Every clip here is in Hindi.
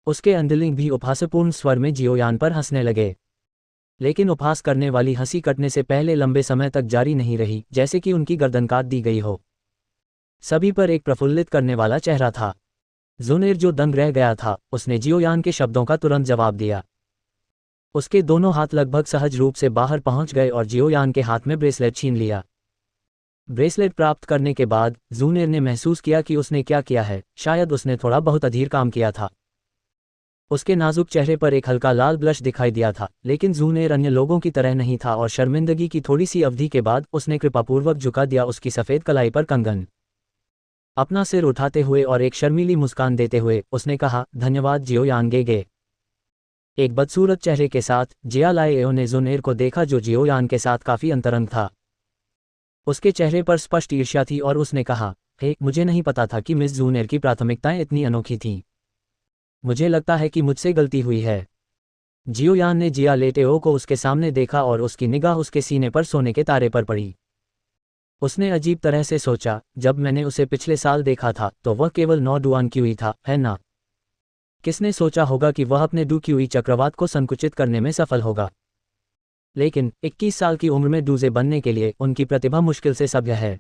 उसके अंडरलिंग भी उपहासपूर्ण स्वर में जियोयान पर हंसने लगे। लेकिन उपहास करने वाली हंसी कटने से पहले लंबे समय तक जारी नहीं रही, जैसे कि उनकी गर्दन काट दी गई हो। सभी पर एक प्रफुल्लित करने वाला चेहरा था। ज़ुनैर जो दंग रह गया था, उसने जियोयान के शब्दों का तुरंत जवाब दिया। उसके दोनों हाथ लगभग सहज रूप से बाहर पहुंच गए और जियोयान के हाथ में ब्रेसलेट छीन लिया। ब्रेसलेट प्राप्त करने के बाद ज़ुनैर ने महसूस किया कि उसने क्या किया है। शायद उसने थोड़ा बहुत अधीर काम किया था। उसके नाजुक चेहरे पर एक हल्का लाल ब्लश दिखाई दिया था, लेकिन ज़ुनैर अन्य लोगों की तरह नहीं था और शर्मिंदगी की थोड़ी सी अवधि के बाद उसने कृपापूर्वक झुका दिया उसकी सफ़ेद कलाई पर कंगन। अपना सिर उठाते हुए और एक शर्मीली मुस्कान देते हुए उसने कहा, धन्यवाद जियोयान गेगे। एक बदसूरत चेहरे के साथ जिया लाएओ ने ज़ुनैर को देखा, जो जियोयान के साथ काफ़ी अंतरंग था। उसके चेहरे पर स्पष्ट ईर्ष्या थी और उसने कहा, हे, मुझे नहीं पता था कि मिस ज़ुनैर की प्राथमिकताएं इतनी अनोखी थीं। मुझे लगता है कि मुझसे गलती हुई है। जियोयान ने जिया लेटेओ को उसके सामने देखा और उसकी निगाह उसके सीने पर सोने के तारे पर पड़ी। उसने अजीब तरह से सोचा, जब मैंने उसे पिछले साल देखा था तो वह केवल 9 डुआन क्यूई था, है ना? किसने सोचा होगा कि वह अपने डू क्यूई चक्रवात को संकुचित करने में सफल होगा? लेकिन 21 साल की उम्र में डूजे बनने के लिए उनकी प्रतिभा मुश्किल से सभ्य है।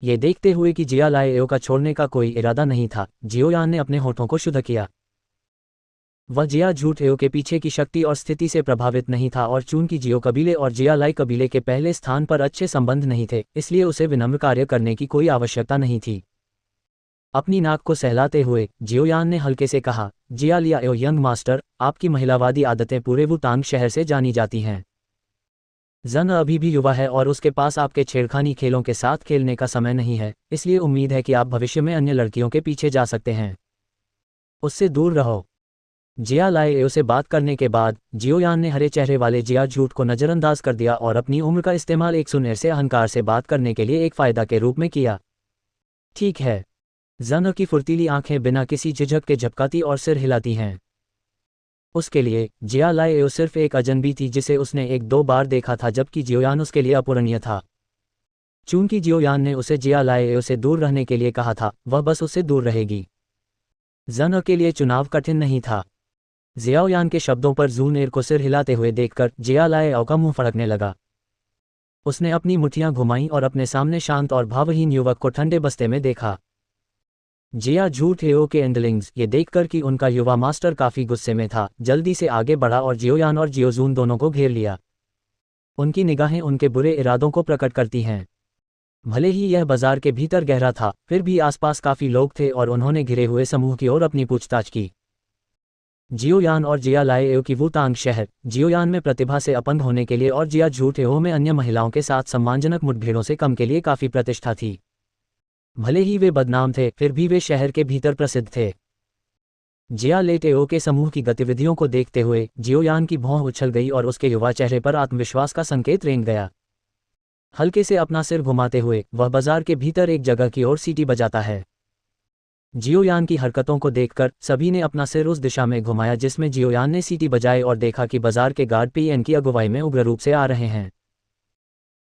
ये देखते हुए कि जिया लाएओ का छोड़ने का कोई इरादा नहीं था, जियोयान ने अपने होठों को शुद्ध किया। वह जिया झूठेओ के पीछे की शक्ति और स्थिति से प्रभावित नहीं था और चूंकि जियो कबीले और जिया लाई कबीले के पहले स्थान पर अच्छे संबंध नहीं थे, इसलिए उसे विनम्र कार्य करने की कोई आवश्यकता नहीं थी। अपनी नाक को सहलाते हुए जियोयान ने हल्के से कहा, जिया लियाओ यंग मास्टर, आपकी महिलावादी आदतें पूरे वुतांग शहर से जानी जाती हैं। जन अभी भी युवा है और उसके पास आपके छेड़खानी खेलों के साथ खेलने का समय नहीं है, इसलिए उम्मीद है कि आप भविष्य में अन्य लड़कियों के पीछे जा सकते हैं। उससे दूर रहो। जिया लाएओ से बात करने के बाद जियोयान ने हरे चेहरे वाले जिया झूठ को नज़रअंदाज कर दिया और अपनी उम्र का इस्तेमाल एक सुनहरे से अहंकार से बात करने के लिए एक फ़ायदा के रूप में किया। ठीक है। जन की फुर्तीली आंखें बिना किसी झिझक के झपकाती और सिर हिलाती हैं। उसके लिए जिया लाएओ सिर्फ एक अजनबी थी जिसे उसने 1-2 बार देखा था, जबकि जियोयान उसके लिए अपूरणीय था। चूंकि जियोयान ने उसे जिया लाएओ से दूर रहने के लिए कहा था, वह बस उससे दूर रहेगी। जन के लिए चुनाव कठिन नहीं था। जियाओयान के शब्दों पर ज़ुनैर को सिर हिलाते हुए देखकर जिया लाएओ का मुंह फड़कने लगा। उसने अपनी मुट्ठियां घुमाईं और अपने सामने शांत और भावहीन युवक को ठंडे बस्ते में देखा। जिया झूठेओ के एंडलिंग्स ये देखकर कि उनका युवा मास्टर काफ़ी गुस्से में था, जल्दी से आगे बढ़ा और जियोयान और जियोजून दोनों को घेर लिया। उनकी निगाहें उनके बुरे इरादों को प्रकट करती हैं। भले ही यह बाजार के भीतर गहरा था, फिर भी आसपास काफ़ी लोग थे और उन्होंने घिरे हुए समूह की ओर अपनी पूछताछ की। जियोयान और जिया लाएओ की वुतांग शहर, जियोयान में प्रतिभा से अपंग होने के लिए और जिया झूठेओ में अन्य महिलाओं के साथ सम्मानजनक मुठभेड़ों से कम के लिए काफ़ी प्रतिष्ठा थी। भले ही वे बदनाम थे, फिर भी वे शहर के भीतर प्रसिद्ध थे। जिया लेटेओ के समूह की गतिविधियों को देखते हुए जियोयान की भौं उछल गई और उसके युवा चेहरे पर आत्मविश्वास का संकेत रेंग गया। हल्के से अपना सिर घुमाते हुए वह बाजार के भीतर एक जगह की ओर सीटी बजाता है। जियोयान की हरकतों को देखकर सभी ने अपना सिर उस दिशा में घुमाया जिसमें जियोयान ने सीटी बजाई और देखा कि बाजार के गार्ड पेयन की अगुवाई में उग्र रूप से आ रहे हैं।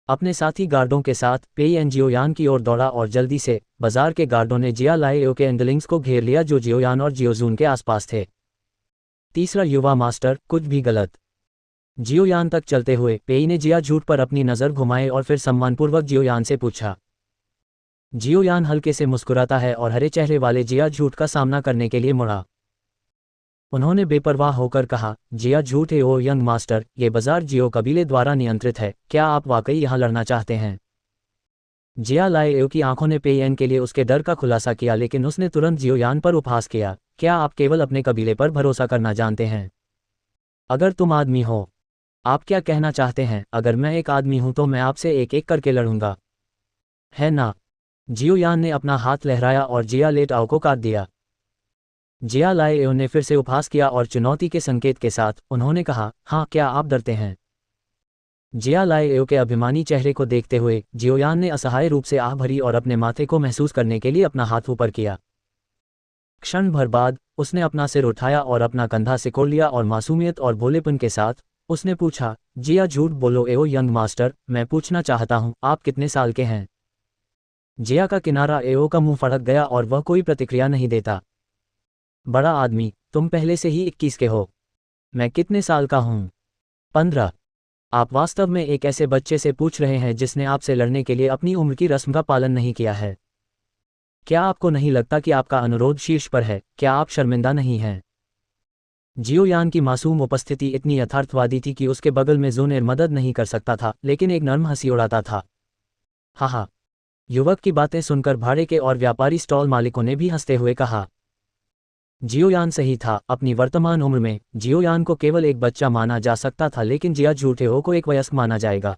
अपने साथी गार्डों के साथ पेयन जियोयान की ओर दौड़ा और जल्दी से बाजार के गार्डों ने जिया लाएओ के एंडलिंग्स को घेर लिया जो जियोयान और जियोजून के आसपास थे। तीसरा युवा मास्टर, कुछ भी गलत? जियोयान तक चलते हुए पेई ने जिया झूठ पर अपनी नज़र घुमाए और फिर सम्मानपूर्वक जियोयान से पूछा। जियोयान हल्के से मुस्कुराता है और हरे चेहरे वाले जिया झूठ का सामना करने के लिए मुड़ा। उन्होंने बेपरवाह होकर कहा, जिया झूठेओ यंग मास्टर, ये बाजार जियो कबीले द्वारा नियंत्रित है, क्या आप वाकई यहाँ लड़ना चाहते हैं? जिया लाएओ की आंखों ने पेयन के लिए उसके डर का खुलासा किया, लेकिन उसने तुरंत जियोयान पर उपहास किया, क्या आप केवल अपने कबीले पर भरोसा करना जानते हैं? अगर तुम आदमी हो, आप क्या कहना चाहते हैं? अगर मैं एक आदमी हूं तो मैं आपसे एक एक करके लड़ूंगा, है ना? जियोयान ने अपना हाथ लहराया और जिया लेटेओ को काट दिया। जिया लाएओ ने फिर से उपहास किया और चुनौती के संकेत के साथ उन्होंने कहा, हाँ, क्या आप डरते हैं? जिया लाएओ के अभिमानी चेहरे को देखते हुए जियोयान ने असहाय रूप से आह भरी और अपने माथे को महसूस करने के लिए अपना हाथ ऊपर किया। क्षण भर बाद उसने अपना सिर उठाया और अपना कंधा सिकोड़ लिया और मासूमियत और भोलेपन के साथ उसने पूछा, जिया झूठ बोलो एओ यंग मास्टर, मैं पूछना चाहता हूँ, आप कितने साल के हैं? जिया का किनारा एओ का मुंह फड़क गया और वह कोई प्रतिक्रिया नहीं देता। बड़ा आदमी, तुम पहले से ही 21 के हो। मैं कितने साल का हूँ? 15। आप वास्तव में एक ऐसे बच्चे से पूछ रहे हैं जिसने आपसे लड़ने के लिए अपनी उम्र की रस्म का पालन नहीं किया है। क्या आपको नहीं लगता कि आपका अनुरोध शीर्ष पर है? क्या आप शर्मिंदा नहीं हैं? जियोयान की मासूम उपस्थिति इतनी यथार्थवादी थी कि उसके बगल में जूनियर मदद नहीं कर सकता था, लेकिन एक नर्म हंसी उड़ाता था। हाँ, युवक की बातें सुनकर भाड़े के और व्यापारी स्टॉल मालिकों ने भी हंसते हुए कहा। जियोयान सही था। अपनी वर्तमान उम्र में जियोयान को केवल एक बच्चा माना जा सकता था, लेकिन जिया झूठेओ को एक वयस्क माना जाएगा।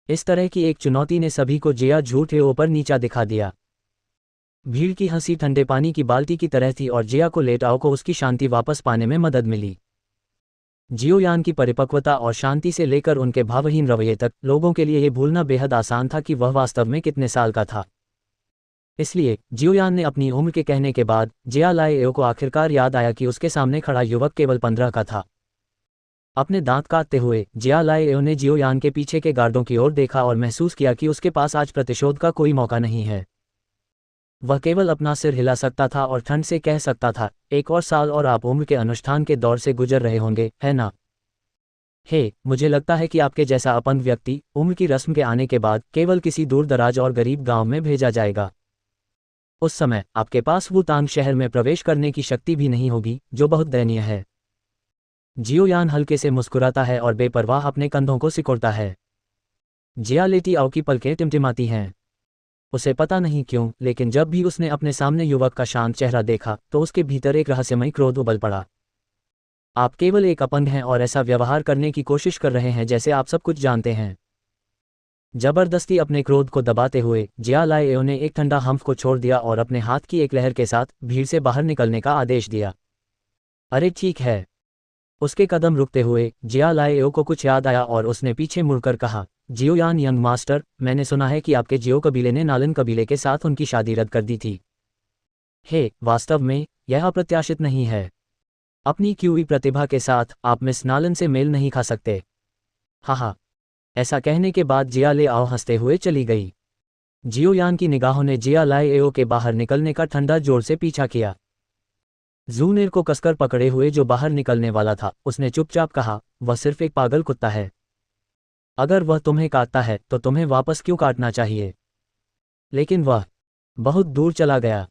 इस तरह की एक चुनौती ने सभी को जिया झूठेओ पर नीचा दिखा दिया। भीड़ की हंसी ठंडे पानी की बाल्टी की तरह थी और जिया को लेटाओ को उसकी शांति वापस पाने में मदद मिली। जियोयान की परिपक्वता और शांति से लेकर उनके भावहीन रवैये तक, लोगों के लिए यह भूलना बेहद आसान था कि वह वास्तव में कितने साल का था। इसलिए जियोयान ने अपनी उम्र के कहने के बाद जिया लाएओ को आखिरकार याद आया कि उसके सामने खड़ा युवक केवल 15 का था। अपने दांत काटते हुए जिया लाएओ ने जियोयान के पीछे के गार्डों की ओर देखा और महसूस किया कि उसके पास आज प्रतिशोध का कोई मौका नहीं है। वह केवल अपना सिर हिला सकता था और ठंड से कह सकता था, एक और साल और आप उम्र के अनुष्ठान के दौर से गुजर रहे होंगे, है ना? मुझे लगता है कि आपके जैसा अपंग व्यक्ति उम्र की रस्म के आने के बाद केवल किसी दूर दराज और गरीब गांव में भेजा जाएगा। उस समय आपके पास वुतांग शहर में प्रवेश करने की शक्ति भी नहीं होगी, जो बहुत दयनीय है। जियोयान हल्के से मुस्कुराता है और बेपरवाह अपने कंधों को सिकोड़ता है। जिया लेटिआओ की पलकें टिमटिमाती हैं। उसे पता नहीं क्यों, लेकिन जब भी उसने अपने सामने युवक का शांत चेहरा देखा तो उसके भीतर एक रहस्यमय क्रोध उबल पड़ा। आप केवल एक अपंग हैं और ऐसा व्यवहार करने की कोशिश कर रहे हैं जैसे आप सब कुछ जानते हैं। जबरदस्ती अपने क्रोध को दबाते हुए जिया लाएओ ने एक ठंडा हंफ को छोड़ दिया और अपने हाथ की एक लहर के साथ भीड़ से बाहर निकलने का आदेश दिया। अरे ठीक है। उसके कदम रुकते हुए जिया लाएओ को कुछ याद आया और उसने पीछे मुड़कर कहा, जियोयान यंग मास्टर, मैंने सुना है कि आपके जियो कबीले ने नालन कबीले के साथ उनकी शादी रद्द कर दी थी। वास्तव में यह अप्रत्याशित नहीं है। अपनी क्यूई प्रतिभा के साथ आप मिस नालन से मेल नहीं खा सकते। हाँ, ऐसा कहने के बाद जिया लाएओ हंसते हुए चली गई। जियोयान की निगाहों ने जिया लाएओ के बाहर निकलने का ठंडा जोर से पीछा किया। जूनियर को कसकर पकड़े हुए जो बाहर निकलने वाला था, उसने चुपचाप कहा, वह सिर्फ एक पागल कुत्ता है। अगर वह तुम्हें काटता है तो तुम्हें वापस क्यों काटना चाहिए? लेकिन वह बहुत दूर चला गया।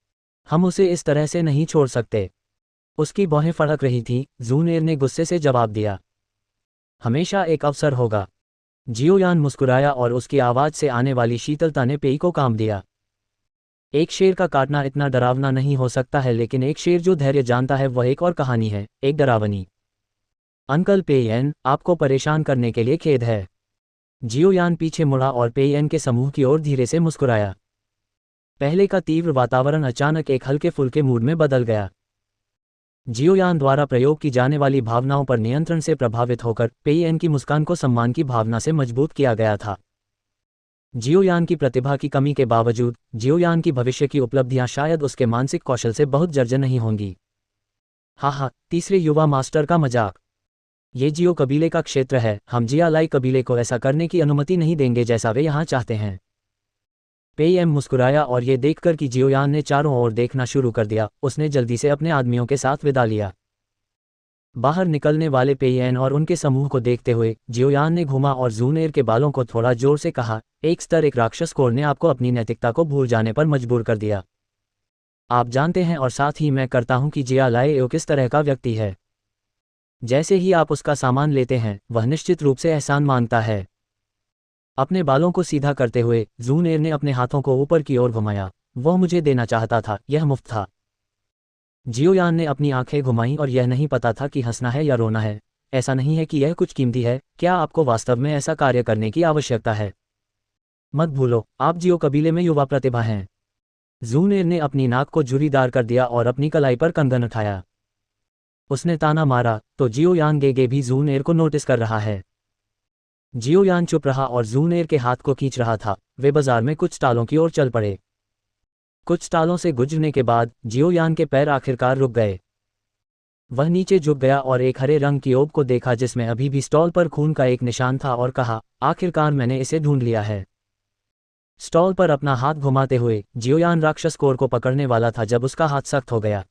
हम उसे इस तरह से नहीं छोड़ सकते। उसकी भौहें फड़क रही थीं। जूनियर ने गुस्से से जवाब दिया, हमेशा एक अवसर होगा। जियोयान मुस्कुराया और उसकी आवाज से आने वाली शीतलता ने पेई को काम दिया। एक शेर का काटना इतना डरावना नहीं हो सकता है, लेकिन एक शेर जो धैर्य जानता है वह एक और कहानी है, एक डरावनी। अंकल पेयन, आपको परेशान करने के लिए खेद है। जियोयान पीछे मुड़ा और पेयन के समूह की ओर धीरे से मुस्कुराया। पहले का तीव्र वातावरण अचानक एक हल्के फुल्के मूड में बदल गया। जियोयान द्वारा प्रयोग की जाने वाली भावनाओं पर नियंत्रण से प्रभावित होकर पेयन की मुस्कान को सम्मान की भावना से मजबूत किया गया था। जियोयान की प्रतिभा की कमी के बावजूद जियोयान की भविष्य की उपलब्धियां शायद उसके मानसिक कौशल से बहुत जर्जर नहीं होंगी। तीसरे युवा मास्टर का मजाक। ये जियो कबीले का क्षेत्र है। हम जिया लाई कबीले को ऐसा करने की अनुमति नहीं देंगे जैसा वे यहाँ चाहते हैं। पेयम मुस्कुराया और ये देखकर कि जियोयान ने चारों ओर देखना शुरू कर दिया, उसने जल्दी से अपने आदमियों के साथ विदा लिया। बाहर निकलने वाले पेयन और उनके समूह को देखते हुए जियोयान ने घूमा और जूनियर के बालों को थोड़ा जोर से कहा, एक राक्षस कोर ने आपको अपनी नैतिकता को भूल जाने पर मजबूर कर दिया। आप जानते हैं और साथ ही मैं करता हूं कि जिया लाएओ किस तरह का व्यक्ति है। जैसे ही आप उसका सामान लेते हैं वह निश्चित रूप से एहसान मांगता है। अपने बालों को सीधा करते हुए जूनियर ने अपने हाथों को ऊपर की ओर घुमाया। वह मुझे देना चाहता था, यह मुफ्त था। जियोयान ने अपनी आंखें घुमाईं और यह नहीं पता था कि हंसना है या रोना है। ऐसा नहीं है कि यह कुछ कीमती है। क्या आपको वास्तव में ऐसा कार्य करने की आवश्यकता है? मत भूलो, आप जियो कबीले में युवा प्रतिभा हैं। जूनियर ने अपनी नाक को झुर्रीदार कर दिया और अपनी कलाई पर कंगन उठाया। उसने ताना मारा तो जियोयान गेगे भी जूनियर को नोटिस कर रहा है। जियोयान चुप रहा और जूनियर के हाथ को खींच रहा था। वे बाजार में कुछ टालों की ओर चल पड़े। कुछ टालों से गुजरने के बाद जियोयान के पैर आखिरकार रुक गए। वह नीचे झुक गया और एक हरे रंग की ओब को देखा जिसमें अभी भी स्टॉल पर खून का एक निशान था और कहा, आखिरकार मैंने इसे ढूंढ लिया है। स्टॉल पर अपना हाथ घुमाते हुए जियोयान राक्षस कोर को पकड़ने वाला था जब उसका हाथ सख्त हो गया।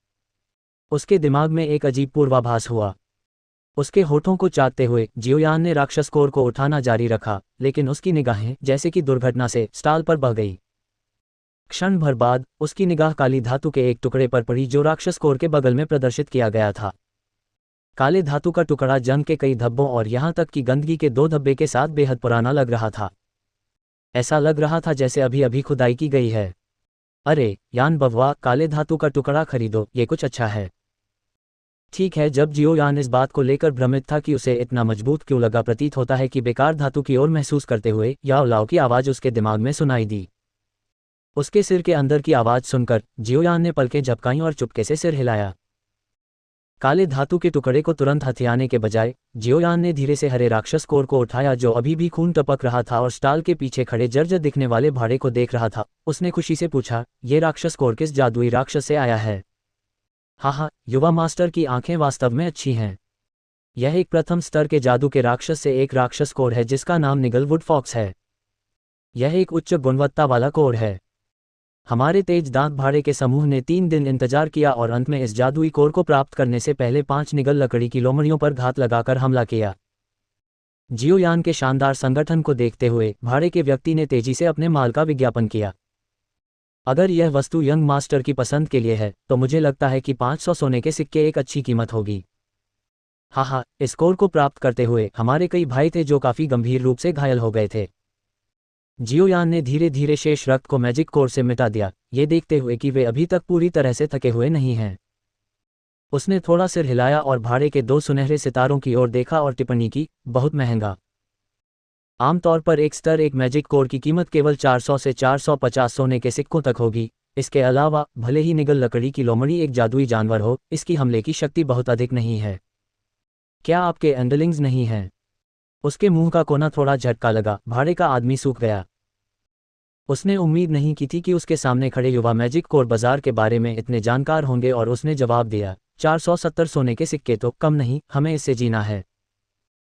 उसके दिमाग में एक अजीब पूर्वाभास हुआ। उसके होठों को चाटते हुए जियोयान ने राक्षस कोर को उठाना जारी रखा, लेकिन उसकी निगाहें जैसे कि दुर्घटना से स्टाल पर बह गई। क्षण भर बाद उसकी निगाह काली धातु के एक टुकड़े पर पड़ी जो राक्षस कोर के बगल में प्रदर्शित किया गया था। काले धातु का टुकड़ा जंग के कई धब्बों और यहां तक कि गंदगी के 2 धब्बे के साथ बेहद पुराना लग रहा था। ऐसा लग रहा था जैसे अभी अभी खुदाई की गई है। अरे यान बववा, काले धातु का टुकड़ा खरीदो, ये कुछ अच्छा है। ठीक है, जब जियोयान इस बात को लेकर भ्रमित था कि उसे इतना मजबूत क्यों लगा, प्रतीत होता है कि बेकार धातु की ओर महसूस करते हुए याओ लाओ की आवाज़ उसके दिमाग में सुनाई दी। उसके सिर के अंदर की आवाज़ सुनकर जियोयान ने पलकें झपकाईं और चुपके से सिर हिलाया। काले धातु के टुकड़े को तुरंत हथियाने के बजाय जियोयान ने धीरे से हरे राक्षस कोर को उठाया जो अभी भी खून टपक रहा था और स्टाल के पीछे खड़े जर्जर दिखने वाले भाड़े को देख रहा था। उसने खुशी से पूछा, ये राक्षस कोर किस जादुई राक्षस से आया है? हाँ, युवा मास्टर की आंखें वास्तव में अच्छी हैं। यह एक प्रथम स्तर के जादू के राक्षस से एक राक्षस कोर है जिसका नाम निगलवुड फॉक्स है। यह एक उच्च गुणवत्ता वाला कोर है। हमारे तेज दांत भाड़े के समूह ने 3 दिन इंतजार किया और अंत में इस जादुई कोर को प्राप्त करने से पहले 5 निगल लकड़ी की लोमड़ियों पर घात लगाकर हमला किया। जियोयान के शानदार संगठन को देखते हुए भाड़े के व्यक्ति ने तेजी से अपने माल का विज्ञापन किया। अगर यह वस्तु यंग मास्टर की पसंद के लिए है तो मुझे लगता है कि 500 सोने के सिक्के एक अच्छी कीमत होगी। हाँ, इस कोर को प्राप्त करते हुए हमारे कई भाई थे जो काफी गंभीर रूप से घायल हो गए थे। जियोयान ने धीरे धीरे शेष रक्त को मैजिक कोर से मिटा दिया, ये देखते हुए कि वे अभी तक पूरी तरह से थके हुए नहीं हैं। उसने थोड़ा सिर हिलाया और भाड़े के 2 सुनहरे सितारों की ओर देखा और टिप्पणी की, बहुत महंगा। आमतौर पर एक स्तर एक मैजिक कोर की कीमत केवल 400 से 450 सोने के सिक्कों तक होगी। इसके अलावा भले ही निगल लकड़ी की लोमड़ी एक जादुई जानवर हो, इसकी हमले की शक्ति बहुत अधिक नहीं है। क्या आपके एंडलिंग्स नहीं हैं? उसके मुंह का कोना थोड़ा झटका लगा, भाड़े का आदमी सूख गया। उसने उम्मीद नहीं की थी कि उसके सामने खड़े युवा मैजिक कोर बाजार के बारे में इतने जानकार होंगे और उसने जवाब दिया, 470 सोने के सिक्के तो कम नहीं, हमें इससे जीना है।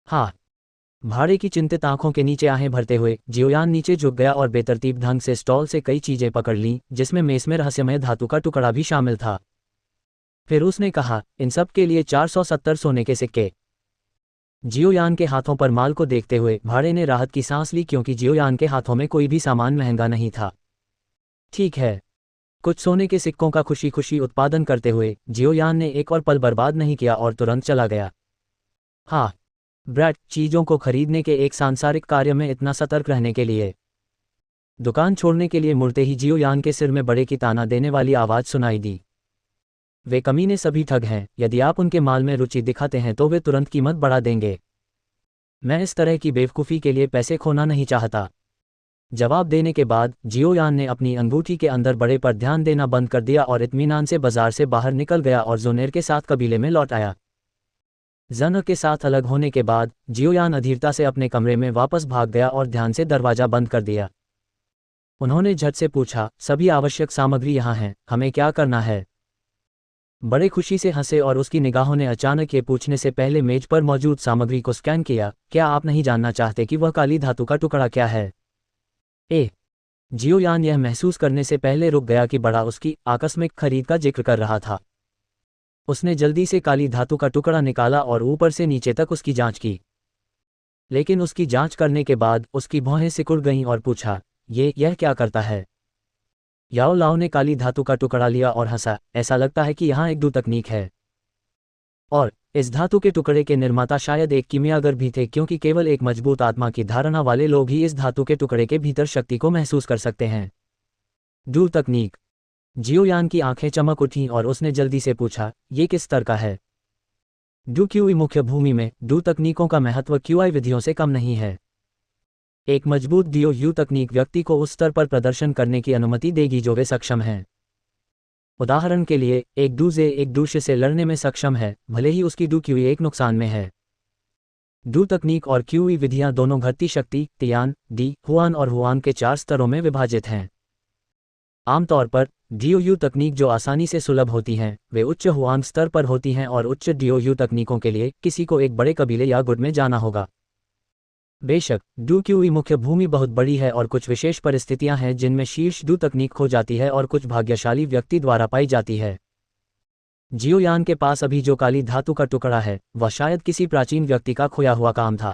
हाँ। भाड़े की चिंतित आंखों के नीचे आहें भरते हुए जियोयान नीचे झुक गया और बेतरतीब ढंग से स्टॉल से कई चीजें पकड़ लीं, जिसमें मेस में रहस्यमय धातु का टुकड़ा भी शामिल था। फिर उसने कहा, इन सब के लिए 470 सोने के सिक्के। जियोयान के हाथों पर माल को देखते हुए भाड़े ने राहत की सांस ली क्योंकि जियोयान के हाथों में कोई भी सामान महंगा नहीं था। ठीक है। कुछ सोने के सिक्कों का खुशी खुशी उत्पादन करते हुए जियोयान ने एक और पल बर्बाद नहीं किया और तुरंत चला गया। हाँ, ब्रैट, चीजों को खरीदने के एक सांसारिक कार्य में इतना सतर्क रहने के लिए। दुकान छोड़ने के लिए मुड़ते ही जियोयान के सिर में बड़े की ताना देने वाली आवाज सुनाई दी। वे कमीने सभी ठग हैं, यदि आप उनके माल में रुचि दिखाते हैं तो वे तुरंत कीमत बढ़ा देंगे। मैं इस तरह की बेवकूफ़ी के लिए पैसे खोना नहीं चाहता। जवाब देने के बाद जियोयान ने अपनी अंगूठी के अंदर बड़े पर ध्यान देना बंद कर दिया और इत्मीनान से बाजार से बाहर निकल गया और जोनेर के साथ कबीले में लौट आया। जन के साथ अलग होने के बाद जियोयान अधीरता से अपने कमरे में वापस भाग गया और ध्यान से दरवाजा बंद कर दिया। उन्होंने झट से पूछा, सभी आवश्यक सामग्री यहाँ है, हमें क्या करना है? बड़े खुशी से हंसे और उसकी निगाहों ने अचानक ये पूछने से पहले मेज पर मौजूद सामग्री को स्कैन किया, क्या आप नहीं जानना चाहते कि वह काली धातु का टुकड़ा क्या है? जियोयान यह महसूस करने से पहले रुक गया कि बड़ा उसकी आकस्मिक खरीद का जिक्र कर रहा था। उसने जल्दी से काली धातु का टुकड़ा निकाला और ऊपर से नीचे तक उसकी जांच की। लेकिन उसकी जांच करने के बाद उसकी भौहें सिकुड़ गईं और पूछा, यह क्या करता है? याओ लाओ ने काली धातु का टुकड़ा लिया और हंसा, ऐसा लगता है कि यहाँ एक दो तकनीक है। और इस धातु के टुकड़े के निर्माता शायद एक कीमियागर भी थे क्योंकि केवल एक मजबूत आत्मा की धारणा वाले लोग ही इस धातु के टुकड़े के भीतर शक्ति को महसूस कर सकते हैं। डू तकनीक। जियोयान की आंखें चमक उठीं और उसने जल्दी से पूछा, ये किस स्तर का है? डू क्यूई मुख्य भूमि में डू तकनीकों का महत्व क्यूआई विधियों से कम नहीं है। एक मजबूत डीओयू तकनीक व्यक्ति को उस स्तर पर प्रदर्शन करने की अनुमति देगी जो वे सक्षम हैं। उदाहरण के लिए, एक डूजे एक दूसरे से लड़ने में सक्षम है, भले ही उसकी डू क्यूई एक नुकसान में है। डू तकनीक और क्यूई विधियां दोनों घटती शक्ति, तियान, डी, हुआन और हुआन के 4 स्तरों में विभाजित हैं। आमतौर पर डीओयू तकनीक जो आसानी से सुलभ होती हैं, वे उच्च हुआन स्तर पर होती हैं और उच्च डीओयू तकनीकों के लिए किसी को एक बड़े कबीले या गुट में जाना होगा। बेशक डू क्यूई मुख्य भूमि बहुत बड़ी है और कुछ विशेष परिस्थितियां हैं जिनमें शीर्ष डू तकनीक खो जाती है और कुछ भाग्यशाली व्यक्ति द्वारा पाई जाती है। जियोयान के पास अभी जो काली धातु का टुकड़ा है वह शायद किसी प्राचीन व्यक्ति का खोया हुआ काम था।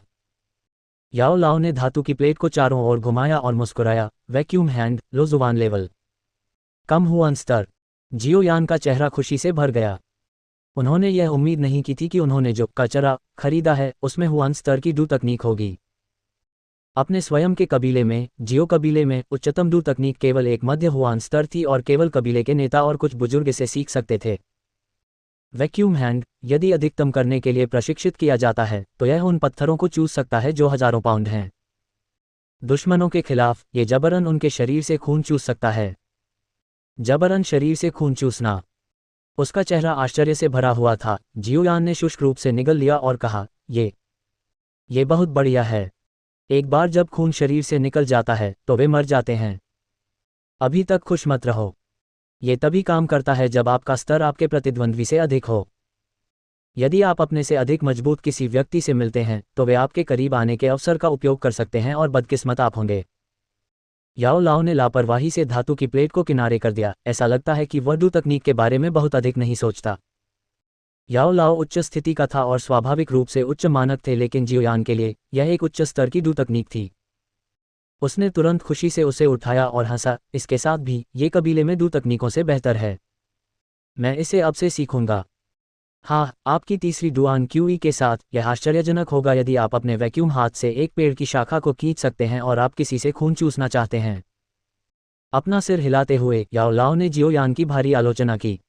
याओ लाओ ने धातु की प्लेट को चारों ओर घुमाया और मुस्कुराया, वैक्यूम हैंड, लो जुबान लेवल। कम हुआ स्तर। जियोयान का चेहरा खुशी से भर गया। उन्होंने यह उम्मीद नहीं की थी कि उन्होंने जो कचरा खरीदा है उसमें हुआ स्तर की डू तकनीक होगी। अपने स्वयं के कबीले में, जियो कबीले में, उच्चतम डू तकनीक केवल एक मध्य हुआ स्तर थी और केवल कबीले के नेता और कुछ बुजुर्ग इसे सीख सकते थे। वैक्यूम हैंड, यदि अधिकतम करने के लिए प्रशिक्षित किया जाता है तो यह उन पत्थरों को चूस सकता है जो हजारों पाउंड हैं। दुश्मनों के खिलाफ ये जबरन उनके शरीर से खून चूस सकता है। जबरन शरीर से खून चूसना। उसका चेहरा आश्चर्य से भरा हुआ था। जियोयान ने शुष्क रूप से निगल लिया और कहा, ये बहुत बढ़िया है। एक बार जब खून शरीर से निकल जाता है तो वे मर जाते हैं। अभी तक खुश मत रहो। ये तभी काम करता है जब आपका स्तर आपके प्रतिद्वंद्वी से अधिक हो। यदि आप अपने से अधिक मजबूत किसी व्यक्ति से मिलते हैं तो वे आपके करीब आने के अवसर का उपयोग कर सकते हैं और बदकिस्मत आप होंगे। याओ लाओ ने लापरवाही से धातु की प्लेट को किनारे कर दिया। ऐसा लगता है कि वह डू तकनीक के बारे में बहुत अधिक नहीं सोचता। याओ लाओ उच्च स्थिति का था और स्वाभाविक रूप से उच्च मानक थे, लेकिन जियोयान के लिए यह एक उच्च स्तर की डू तकनीक थी। उसने तुरंत खुशी से उसे उठाया और हंसा। इसके साथ भी ये कबीले में डू तकनीकों से बेहतर है। मैं इसे अब से सीखूंगा। हाँ, आपकी तीसरी डुआन क्यूई के साथ यह आश्चर्यजनक होगा यदि आप अपने वैक्यूम हाथ से एक पेड़ की शाखा को खींच सकते हैं और आप किसी से खून चूसना चाहते हैं। अपना सिर हिलाते हुए याओ लाओ ने जियोयान की भारी आलोचना की।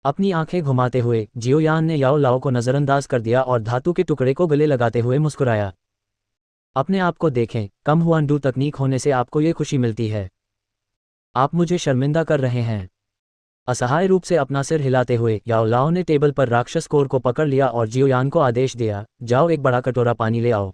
अपनी आंखें घुमाते हुए जियोयान ने याओ लाओ को नज़रअंदाज कर दिया और धातु के टुकड़े को गले लगाते हुए मुस्कुराया। अपने आप को देखें, कम हुआ डू तकनीक होने से आपको ये खुशी मिलती है। आप मुझे शर्मिंदा कर रहे हैं। असहाय रूप से अपना सिर हिलाते हुए याओ लाओ ने टेबल पर राक्षस कोर को पकड़ लिया और जियोयान को आदेश दिया, जाओ एक बड़ा कटोरा पानी ले आओ।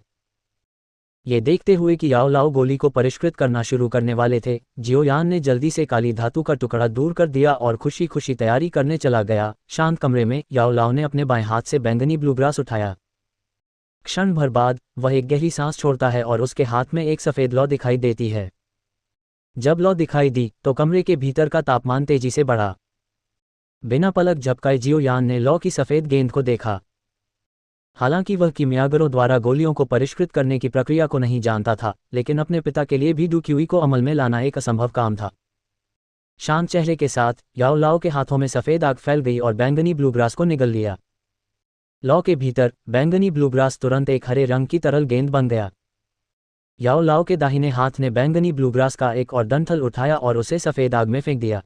ये देखते हुए कि याओ लाओ गोली को परिष्कृत करना शुरू करने वाले थे, जियोयान ने जल्दी से काली धातु का टुकड़ा दूर कर दिया और खुशी खुशी तैयारी करने चला गया। शांत कमरे में याओ लाओ ने अपने बाएं हाथ से बैंगनी ब्लूग्रास उठाया। क्षण भर बाद वह एक गहरी सांस छोड़ता है और उसके हाथ में एक सफ़ेद लौ दिखाई देती है। जब लौ दिखाई दी तो कमरे के भीतर का तापमान तेजी से बढ़ा। बिना पलक झपकाए जियोयान ने लौ की सफ़ेद गेंद को देखा। हालांकि वह किमियागरों द्वारा गोलियों को परिष्कृत करने की प्रक्रिया को नहीं जानता था, लेकिन अपने पिता के लिए भी डू क्यूई को अमल में लाना एक असंभव काम था। शांत चेहरे के साथ याओ लाओ के हाथों में सफ़ेद आग फैल गई और बैंगनी ब्लूग्रास को निगल लिया। लौ के भीतर बैंगनी ब्लूग्रास तुरंत एक हरे रंग की तरल गेंद बन गया। याओ लाओ के दाहिने हाथ ने बैंगनी ब्लूग्रास का एक और डंठल उठाया और उसे सफ़ेद आग में फेंक दिया।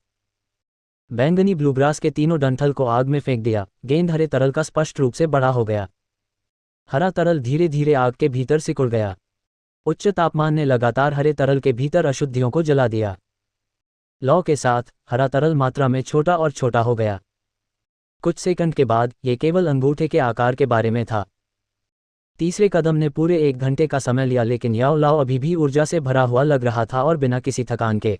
बैंगनी ब्लूग्रास के तीनों डंठल को आग में फेंक दिया। गेंद हरे तरल का स्पष्ट रूप से बड़ा हो गया। हरा तरल धीरे धीरे आग के भीतर सिकुड़ गया। उच्च तापमान ने लगातार हरे तरल के भीतर अशुद्धियों को जला दिया। लौ के साथ हरा तरल मात्रा में छोटा और छोटा हो गया। कुछ सेकंड के बाद ये केवल अंगूठे के आकार के बारे में था। तीसरे कदम ने पूरे 1 घंटे का समय लिया, लेकिन याओ लाओ अभी भी ऊर्जा से भरा हुआ लग रहा था और बिना किसी थकान के।